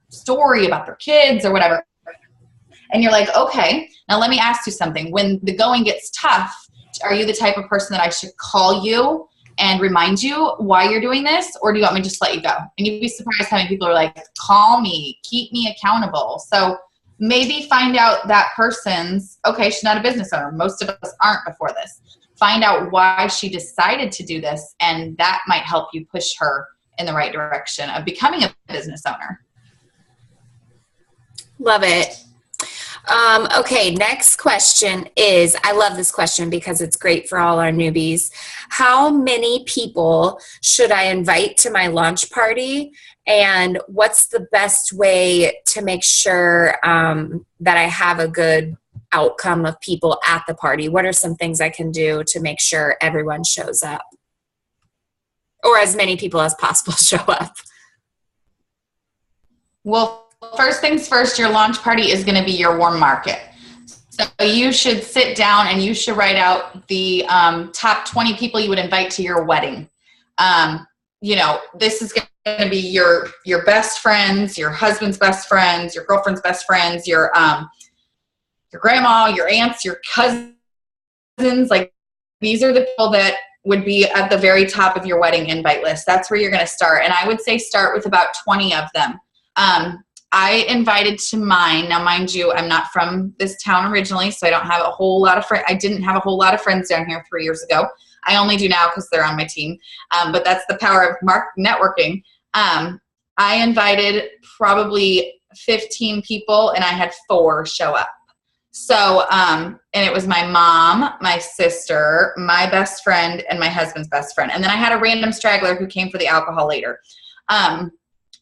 story about their kids or whatever, and you're like, okay, now let me ask you something. When the going gets tough, are you the type of person that I should call you and remind you why you're doing this? Or do you want me to just let you go? And you'd be surprised how many people are like, call me, keep me accountable. So maybe find out that person's, okay, she's not a business owner. Most of us aren't before this. Find out why she decided to do this, and that might help you push her in the right direction of becoming a business owner. Love it. Okay, next question is, I love this question because it's great for all our newbies. How many people should I invite to my launch party? And what's the best way to make sure that I have a good outcome of people at the party? What are some things I can do to make sure everyone shows up? Or as many people as possible show up? Well, first things first, your launch party is going to be your warm market. So you should sit down and you should write out the top 20 people you would invite to your wedding. This is going to be your best friends, your husband's best friends, your girlfriend's best friends, your grandma, your aunts, your cousins. Like, these are the people that would be at the very top of your wedding invite list. That's where you're going to start. And I would say start with about 20 of them. I invited to mine. Now, mind you, I'm not from this town originally, so I don't have a whole lot of friends. I didn't have a whole lot of friends down here 3 years ago. I only do now because they're on my team. But that's the power of networking. I invited probably 15 people, and I had 4 show up. So, and it was my mom, my sister, my best friend, and my husband's best friend. And then I had a random straggler who came for the alcohol later.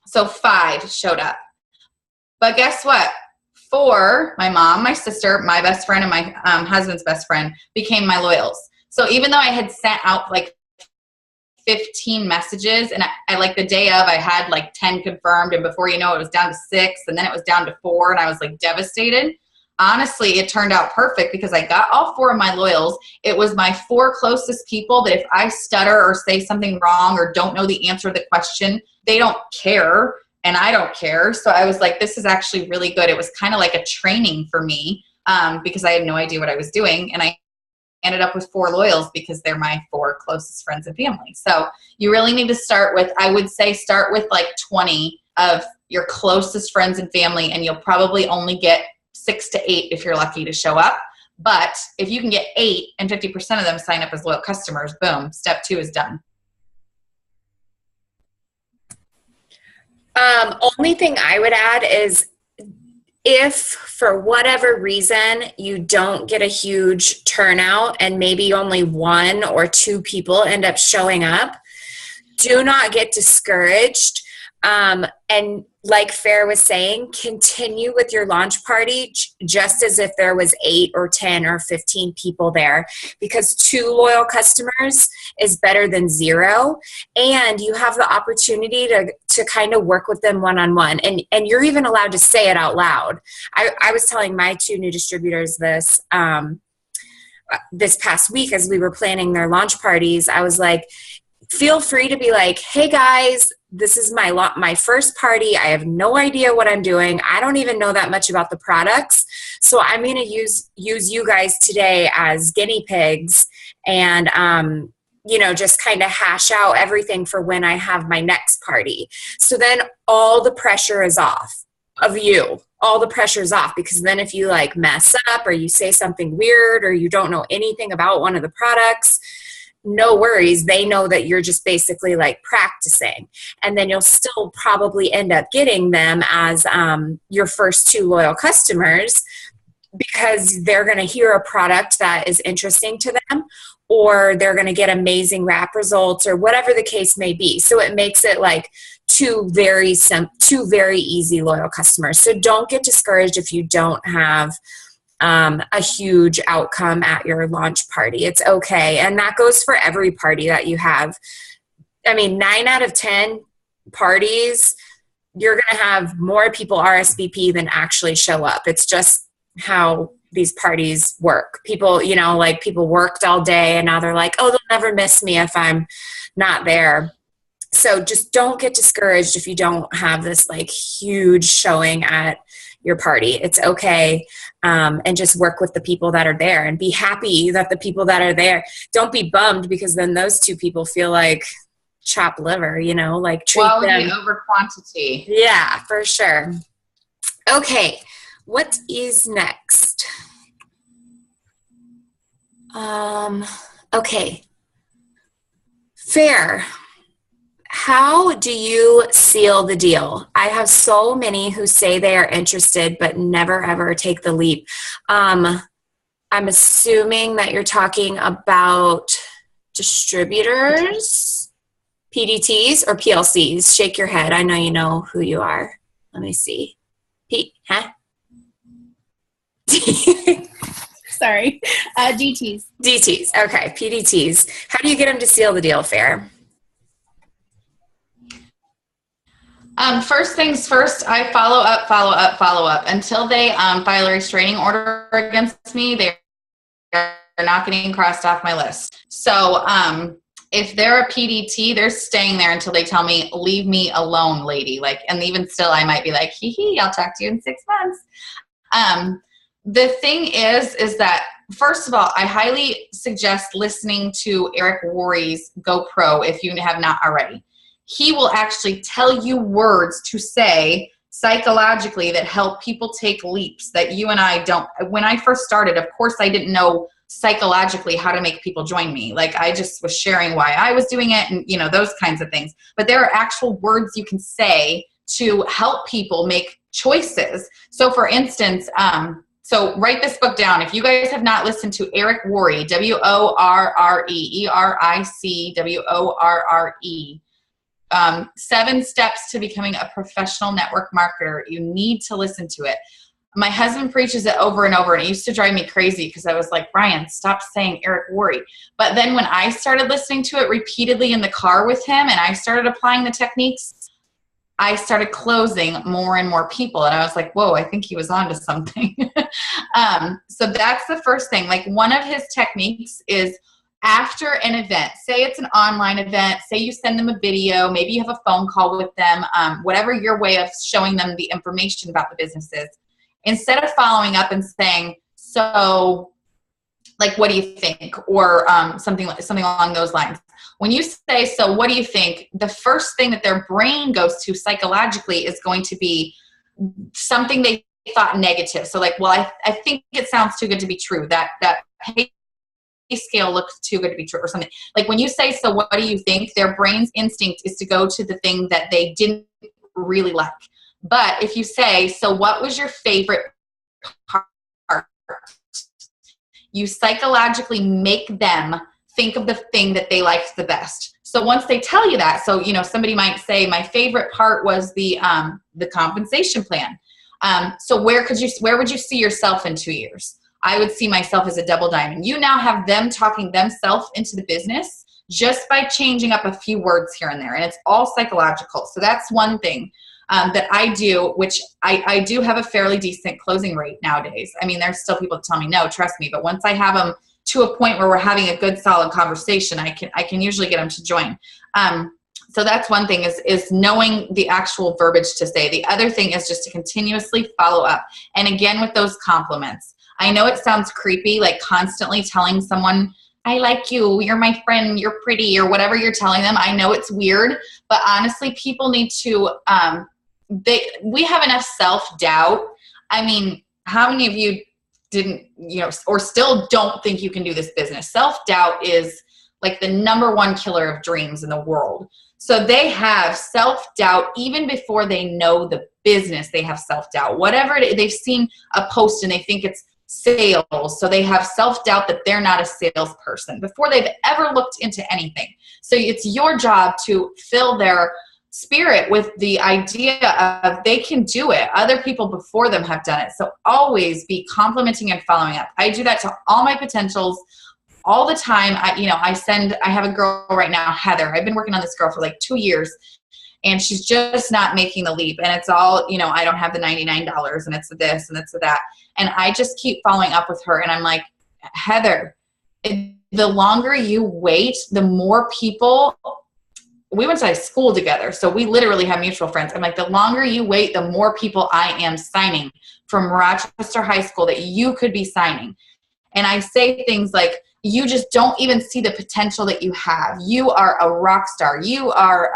So 5 showed up. But guess what? 4, my mom, my sister, my best friend, and my husband's best friend became my loyals. So even though I had sent out like 15 messages, and I like the day of, I had like 10 confirmed, and before you know it was down to 6, and then it was down to 4, and I was like devastated. Honestly, it turned out perfect because I got all 4 of my loyals. It was my 4 closest people that if I stutter or say something wrong or don't know the answer to the question, they don't care. And I don't care. So I was like, this is actually really good. It was kind of like a training for me because I had no idea what I was doing. And I ended up with 4 loyals because they're my 4 closest friends and family. So you really need to start with, I would say start with like 20 of your closest friends and family, and you'll probably only get 6 to 8 if you're lucky to show up. But if you can get 8 and 50% of them sign up as loyal customers, boom, step 2 is done. Only thing I would add is if for whatever reason you don't get a huge turnout and maybe only 1 or 2 people end up showing up, do not get discouraged. And like Fayre was saying, continue with your launch party just as if there was 8 or 10 or 15 people there, because 2 loyal customers is better than 0. And you have the opportunity to kind of work with them one-on-one. And you're even allowed to say it out loud. I was telling my 2 new distributors this past week as we were planning their launch parties. I was like, feel free to be like, hey guys, this is my first party. I have no idea what I'm doing. I don't even know that much about the products. So I'm going to use you guys today as guinea pigs and, just kind of hash out everything for when I have my next party. So then all the pressure is off of you. All the pressure is off, because then if you like mess up or you say something weird or you don't know anything about one of the products, no worries. They know that you're just basically like practicing, and then you'll still probably end up getting them as your first 2 loyal customers, because they're going to hear a product that is interesting to them, or they're going to get amazing wrap results, or whatever the case may be. So it makes it like 2 very easy loyal customers. So don't get discouraged if you don't have a huge outcome at your launch party. It's okay. And that goes for every party that you have. I mean, 9 out of 10 parties, you're going to have more people RSVP than actually show up. It's just how these parties work. People, people worked all day and now they're like, oh, they'll never miss me if I'm not there. So just don't get discouraged if you don't have this like huge showing at your party. It's okay. And just work with the people that are there and be happy that the people that are there. Don't be bummed, because then those 2 people feel like chopped liver, like treat Quality them over quantity. Yeah, for sure. Okay. What is next? Okay. Fayre. How do you seal the deal? I have so many who say they are interested but never ever take the leap. I'm assuming that you're talking about distributors, PDTs, or PLCs. Shake your head. I know you know who you are. Let me see. Sorry. DTs. DTs. Okay. PDTs. How do you get them to seal the deal, Fayre? First things first, I follow up until they file a restraining order against me. They're not getting crossed off my list. So if they're a PDT, they're staying there until they tell me, leave me alone, lady. And even still, I might be like, I'll talk to you in 6 months. The thing is that, first of all, I highly suggest listening to Eric Worre's GoPro if you have not already. He will actually tell you words to say psychologically that help people take leaps that you and I don't. When I first started, of course, I didn't know psychologically how to make people join me. I just was sharing why I was doing it and, those kinds of things. But there are actual words you can say to help people make choices. So for instance, so write this book down. If you guys have not listened to Eric Worre, WORRE, 7 Steps to Becoming a Professional Network Marketer. You need to listen to it. My husband preaches it over and over, and it used to drive me crazy because I was like, Brian, stop saying Eric Worre. But then when I started listening to it repeatedly in the car with him and I started applying the techniques, I started closing more and more people. And I was like, whoa, I think he was onto something. So that's the first thing. One of his techniques is after an event, say it's an online event, say you send them a video, maybe you have a phone call with them, whatever your way of showing them the information about the business is, instead of following up and saying, so, what do you think? Or something along those lines. When you say, so what do you think? The first thing that their brain goes to psychologically is going to be something they thought negative. So well, I think it sounds too good to be true. That pay scale looks too good to be true or something. When you say, so what do you think? Their brain's instinct is to go to the thing that they didn't really like. But if you say, so what was your favorite part? You psychologically make them think of the thing that they liked the best. So once they tell you that, so, somebody might say, my favorite part was the compensation plan. So where would you see yourself in 2 years? I would see myself as a double diamond. You now have them talking themselves into the business just by changing up a few words here and there. And it's all psychological. So that's one thing that I do, which I do have a fairly decent closing rate nowadays. I mean, there's still people that tell me, no, trust me. But once I have them to a point where we're having a good, solid conversation, I can usually get them to join. So that's one thing is knowing the actual verbiage to say. The other thing is just to continuously follow up. And again, with those compliments. I know it sounds creepy, like constantly telling someone, I like you, you're my friend, you're pretty, or whatever you're telling them. I know it's weird, but honestly, people need to, we have enough self-doubt. I mean, how many of you didn't, or still don't think you can do this business? Self-doubt is like the number one killer of dreams in the world. So they have self-doubt even before they know the business. They have self-doubt. Whatever it is, they've seen a post and they think it's sales. So they have self-doubt that they're not a salesperson before they've ever looked into anything. So it's your job to fill their spirit with the idea of they can do it. Other people before them have done it. So always be complimenting and following up. I do that to all my potentials all the time. I have a girl right now, Heather. I've been working on this girl for like 2 years. And she's just not making the leap. And it's all, I don't have the $99 and it's this and it's that. And I just keep following up with her. And I'm like, Heather, the longer you wait, the more people, we went to high school together. So we literally have mutual friends. I'm like, the longer you wait, the more people I am signing from Rochester High School that you could be signing. And I say things like, you just don't even see the potential that you have. You are a rock star. You are,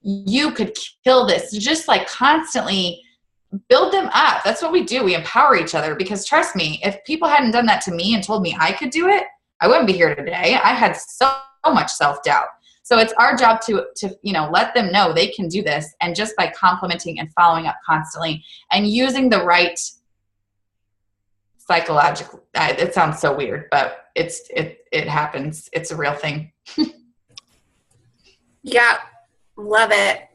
you could kill this. Just like constantly build them up. That's what we do. We empower each other, because trust me, if people hadn't done that to me and told me I could do it, I wouldn't be here today. I had so much self-doubt. So it's our job to let them know they can do this. And just by complimenting and following up constantly and using the right psychological, it sounds so weird, but it happens. It's a real thing. Yeah. Love it.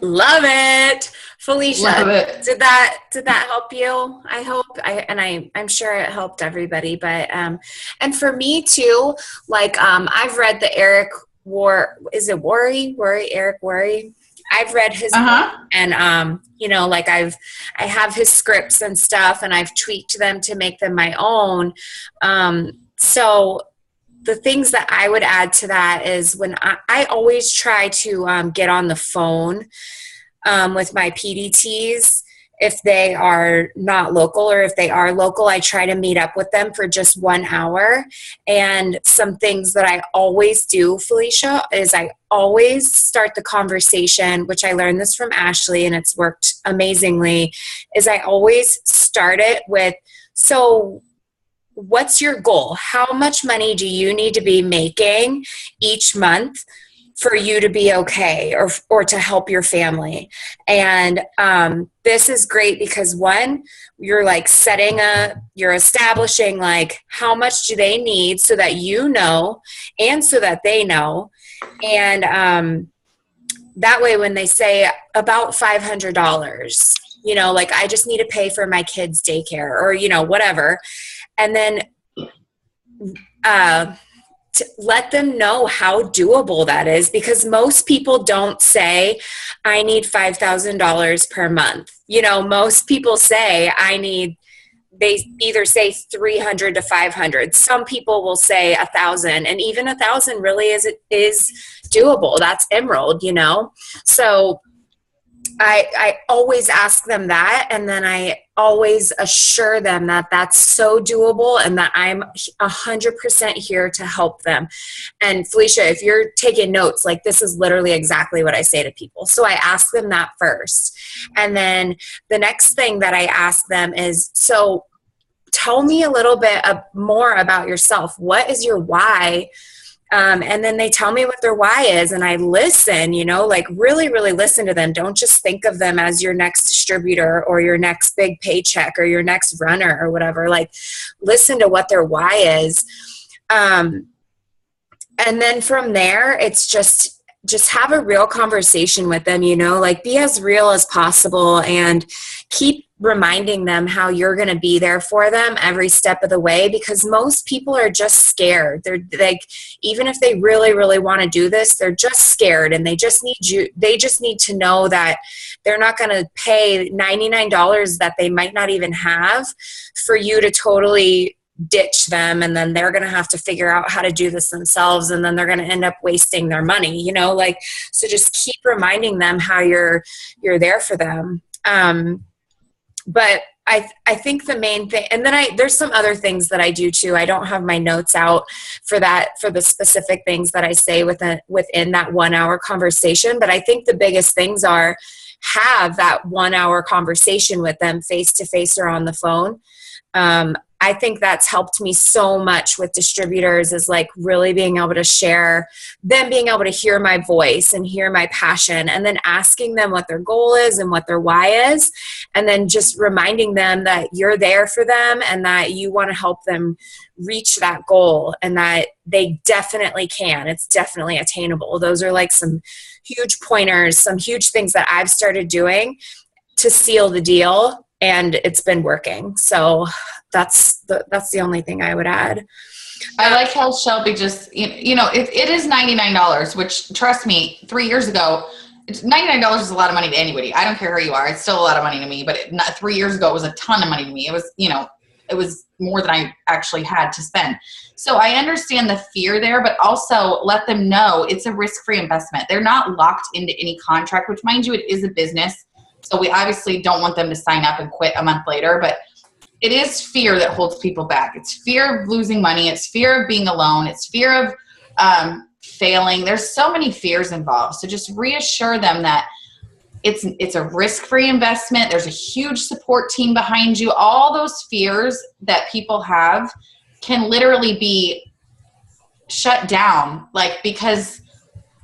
Love it. Felicia, Love it. did that help you? I hope I'm sure it helped everybody, but and for me too, like I've read the Eric Worre? I've read his book, and like I have his scripts and stuff, and I've tweaked them to make them my own. So the things that I would add to that is when I always try to get on the phone with my PDTs. If they are not local, or if they are local, I try to meet up with them for just 1 hour. And some things that I always do, Felicia, is I always start the conversation, which I learned this from Ashley and it's worked amazingly, is I always start it with, so what's your goal? How much money do you need to be making each month for you to be okay, or to help your family? And this is great because one, you're like you're establishing like how much do they need so that you know and so that they know. And that way when they say about $500, like I just need to pay for my kids' daycare or, whatever. And then to let them know how doable that is, because most people don't say, I need $5,000 per month. Most people say they either say 300 to 500. Some people will say 1,000, and even 1,000 really is doable. That's Emerald, So I always ask them that, and then I always assure them that that's so doable and that I'm 100% here to help them. And Felicia, if you're taking notes, like this is literally exactly what I say to people. So I ask them that first. And then the next thing that I ask them is, so tell me a little bit more about yourself. What is your why? And then they tell me what their why is, and I listen, like really, really listen to them. Don't just think of them as your next distributor or your next big paycheck or your next runner or whatever. Like listen to what their why is. And then from there, it's just have a real conversation with them, like be as real as possible and keep reminding them how you're going to be there for them every step of the way, because most people are just scared. They're like, even if they really, really want to do this, they're just scared, and they just need to know that they're not going to pay $99 that they might not even have for you to totally ditch them, and then they're going to have to figure out how to do this themselves, and then they're going to end up wasting their money, so just keep reminding them how you're there for them. But I think the main thing, and then there's some other things that I do too. I don't have my notes out for the specific things that I say within that 1 hour conversation. But I think the biggest things are have that 1 hour conversation with them face to face or on the phone. I think that's helped me so much with distributors, is like really being able to share, them being able to hear my voice and hear my passion, and then asking them what their goal is and what their why is. And then just reminding them that you're there for them and that you want to help them reach that goal, and that they definitely can. It's definitely attainable. Those are like some huge pointers, some huge things that I've started doing to seal the deal. And it's been working. So that's the only thing I would add. I like how Shelby just, it is $99, which, trust me, 3 years ago, $99 is a lot of money to anybody. I don't care who you are. It's still a lot of money to me, but 3 years ago, it was a ton of money to me. It was, it was more than I actually had to spend. So I understand the fear there, but also let them know it's a risk-free investment. They're not locked into any contract, which, mind you, it is a business. So we obviously don't want them to sign up and quit a month later, but it is fear that holds people back. It's fear of losing money. It's fear of being alone. It's fear of failing. There's so many fears involved. So just reassure them that it's a risk-free investment. There's a huge support team behind you. All those fears that people have can literally be shut down, because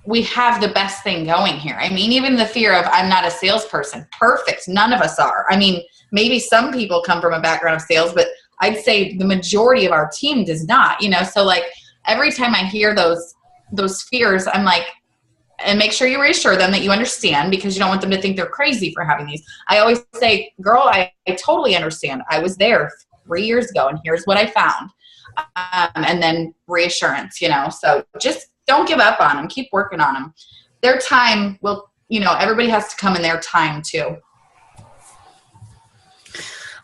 we have the best thing going here. I mean, even the fear of I'm not a salesperson. Perfect. None of us are. I mean, maybe some people come from a background of sales, but I'd say the majority of our team does not, so every time I hear those fears, I'm like, and make sure you reassure them that you understand, because you don't want them to think they're crazy for having these. I always say, girl, I totally understand. I was there 3 years ago and here's what I found. And then reassurance, so just don't give up on them. Keep working on them. Their time will, everybody has to come in their time too.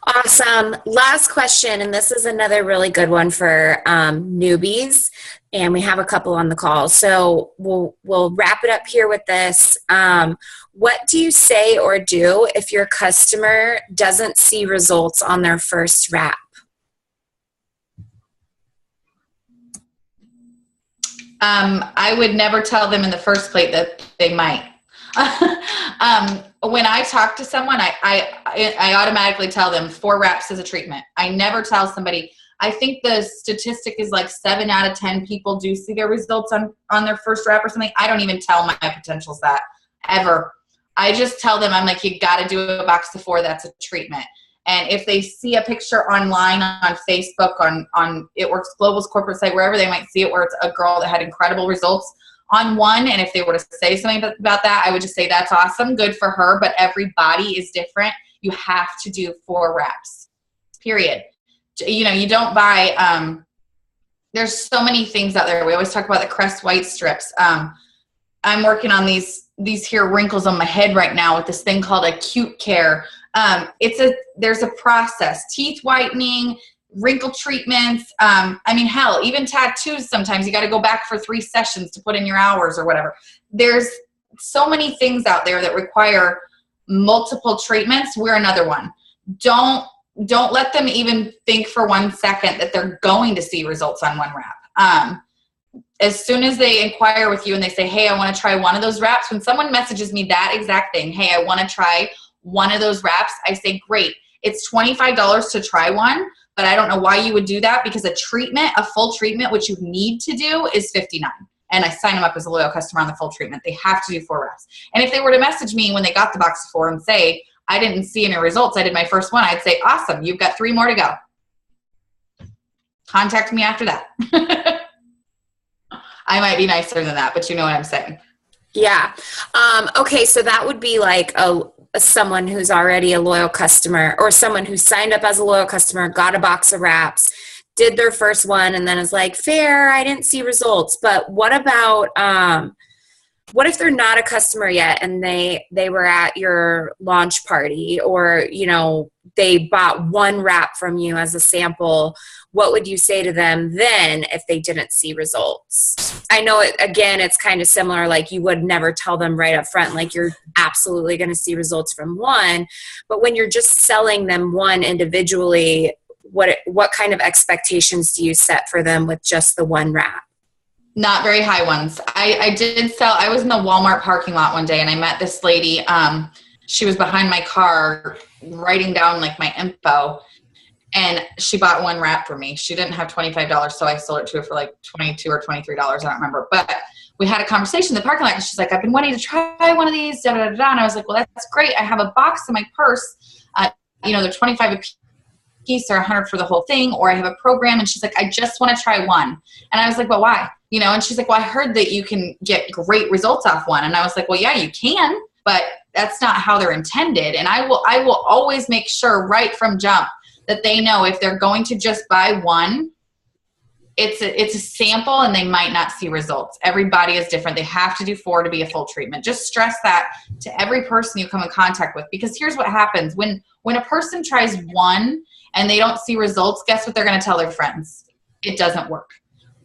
Awesome. Last question, and this is another really good one for newbies, and we have a couple on the call. So we'll wrap it up here with this. What do you say or do if your customer doesn't see results on their first wrap? I would never tell them in the first place that they might. When I talk to someone, I automatically tell them 4 wraps is a treatment. I never tell somebody. I think the statistic is like 7 out of 10 people do see their results on their first wrap or something. I don't even tell my potentials that ever. I just tell them, I'm like, you got to do a box of 4. That's a treatment. And if they see a picture online, on Facebook, on It Works Global's corporate site, wherever they might see it, where it's a girl that had incredible results on one, and if they were to say something about that, I would just say that's awesome, good for her, but every body is different. You have to do 4 wraps, period. You don't buy, there's so many things out there. We always talk about the Crest White strips. I'm working on these here wrinkles on my head right now with this thing called Acute Care. There's a process, teeth whitening, wrinkle treatments. Hell, even tattoos. Sometimes you got to go back for 3 sessions to put in your hours or whatever. There's so many things out there that require multiple treatments. We're another one. Don't let them even think for 1 second that they're going to see results on 1 wrap. As soon as they inquire with you and they say, hey, I want to try one of those wraps, when someone messages me that exact thing, hey, I want to try one of those wraps, I say, great. It's $25 to try one, but I don't know why you would do that, because a full treatment, which you need to do, is $59. And I sign them up as a loyal customer on the full treatment. They have to do 4 wraps. And if they were to message me when they got the box of 4 and say, I didn't see any results, I did my first one, I'd say, awesome, you've got 3 more to go. Contact me after that. I might be nicer than that, but you know what I'm saying. Yeah. Okay, so that would be like someone who's already a loyal customer, or someone who signed up as a loyal customer, got a box of wraps, did their first one, and then is like, Fayre, I didn't see results. But what about what if they're not a customer yet and they were at your launch party, or, you know, they bought one wrap from you as a sample? What would you say to them then if they didn't see results? I know it's kind of similar. Like, you would never tell them right up front, like, you're absolutely going to see results from one. But when you're just selling them one individually, what kind of expectations do you set for them with just the one wrap? Not very high ones. I was in the Walmart parking lot one day and I met this lady. She was behind my car writing down like my info, and she bought one wrap for me. She didn't have $25, so I sold it to her for like $22 or $23. I don't remember. But we had a conversation in the parking lot, and she's like, I've been wanting to try one of these, da, da, da, da. And I was like, well, that's great. I have a box in my purse. They're 25 a piece or 100 for the whole thing, or I have a program. And she's like, I just want to try one. And I was like, but why? And she's like, well, I heard that you can get great results off one. And I was like, well, yeah, you can, but that's not how they're intended. And I will always make sure right from jump that they know if they're going to just buy one, it's a sample and they might not see results. Everybody is different. They have to do 4 to be a full treatment. Just stress that to every person you come in contact with, because here's what happens. When a person tries one and they don't see results, guess what they're going to tell their friends? It doesn't work.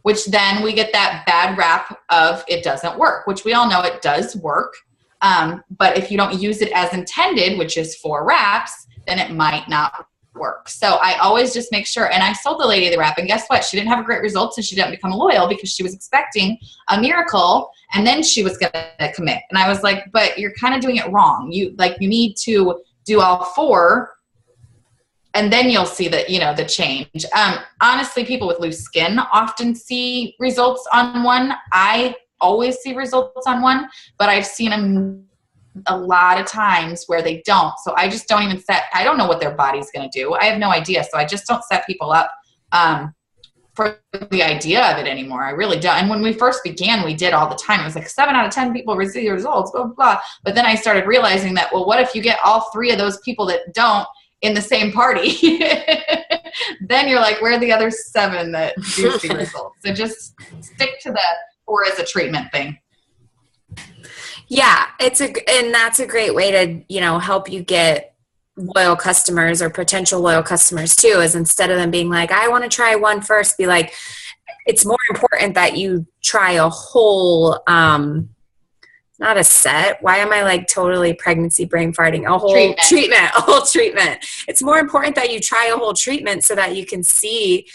Which then we get that bad rap of it doesn't work, which we all know it does work. But if you don't use it as intended, which is 4 wraps, then it might not work. So I always just make sure. And I sold the lady the wrap, and guess what? She didn't have great results, and she didn't become loyal because she was expecting a miracle, and then she was going to commit. And I was like, but you're kind of doing it wrong. You need to do all 4. And then you'll see the change. Honestly, people with loose skin often see results on one. I always see results on one, but I've seen them a lot of times where they don't. So I just don't even I don't know what their body's going to do. I have no idea. So I just don't set people up for the idea of it anymore. I really don't. And when we first began, we did all the time. It was like 7 out of 10 people receive results, blah, blah, blah. But then I started realizing that, well, what if you get all 3 of those people that don't in the same party? Then you're like, where are the other 7 that do see results? So just stick to the 4 as a treatment thing. Yeah, and that's a great way to, help you get loyal customers or potential loyal customers too, is instead of them being like, I want to try one first, be like, it's more important that you try a whole, not a set. Why am I like totally pregnancy brain farting? A whole treatment. It's more important that you try a whole treatment so that you can see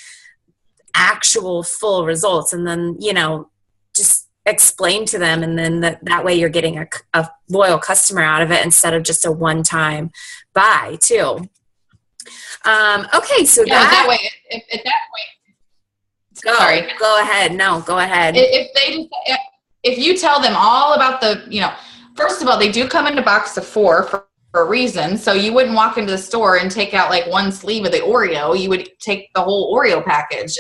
actual full results, and then, just explain to them. And then that way you're getting a loyal customer out of it instead of just a one-time buy too. Okay. So that way, at that point, go ahead. No, go ahead. If you tell them all about first of all, they do come in a box of 4 for a reason. So you wouldn't walk into the store and take out like one sleeve of the Oreo. You would take the whole Oreo package,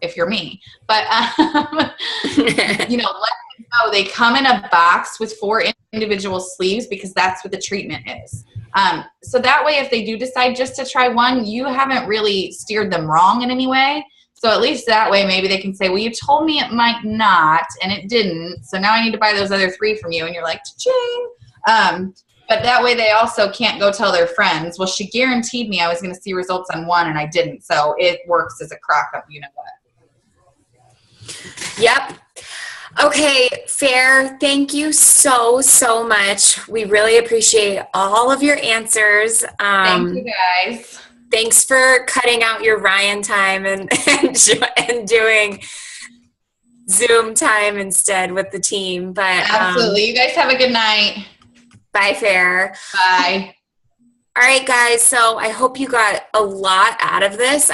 if you're me. But, let them know they come in a box with 4 individual sleeves, because that's what the treatment is. So that way, if they do decide just to try one, you haven't really steered them wrong in any way. So at least that way, maybe they can say, well, you told me it might not, and it didn't. So now I need to buy those other 3 from you. And you're like, cha-ching. But that way they also can't go tell their friends, well, she guaranteed me I was going to see results on one, and I didn't. So it works as a crock up, you know what. Yep. Okay, Fayre, thank you so much. We really appreciate all of your answers. Thank you, guys. Thanks for cutting out your Ryan time and doing Zoom time instead with the team. But absolutely. You guys have a good night. Bye, Fayre. Bye. All right, guys. So I hope you got a lot out of this.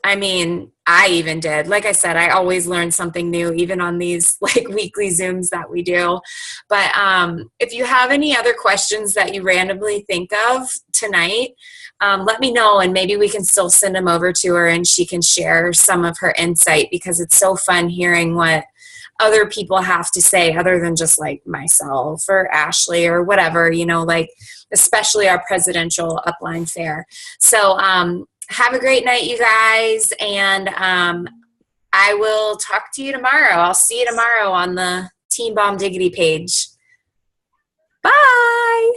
I mean, I even did. Like I said, I always learn something new, even on these like weekly Zooms that we do. But if you have any other questions that you randomly think of tonight, let me know, and maybe we can still send them over to her and she can share some of her insight, because it's so fun hearing what other people have to say other than just like myself or Ashley or whatever, you know, like especially our presidential upline fair. So have a great night, you guys, and I will talk to you tomorrow. I'll see you tomorrow on the Team Bomb Diggity page. Bye.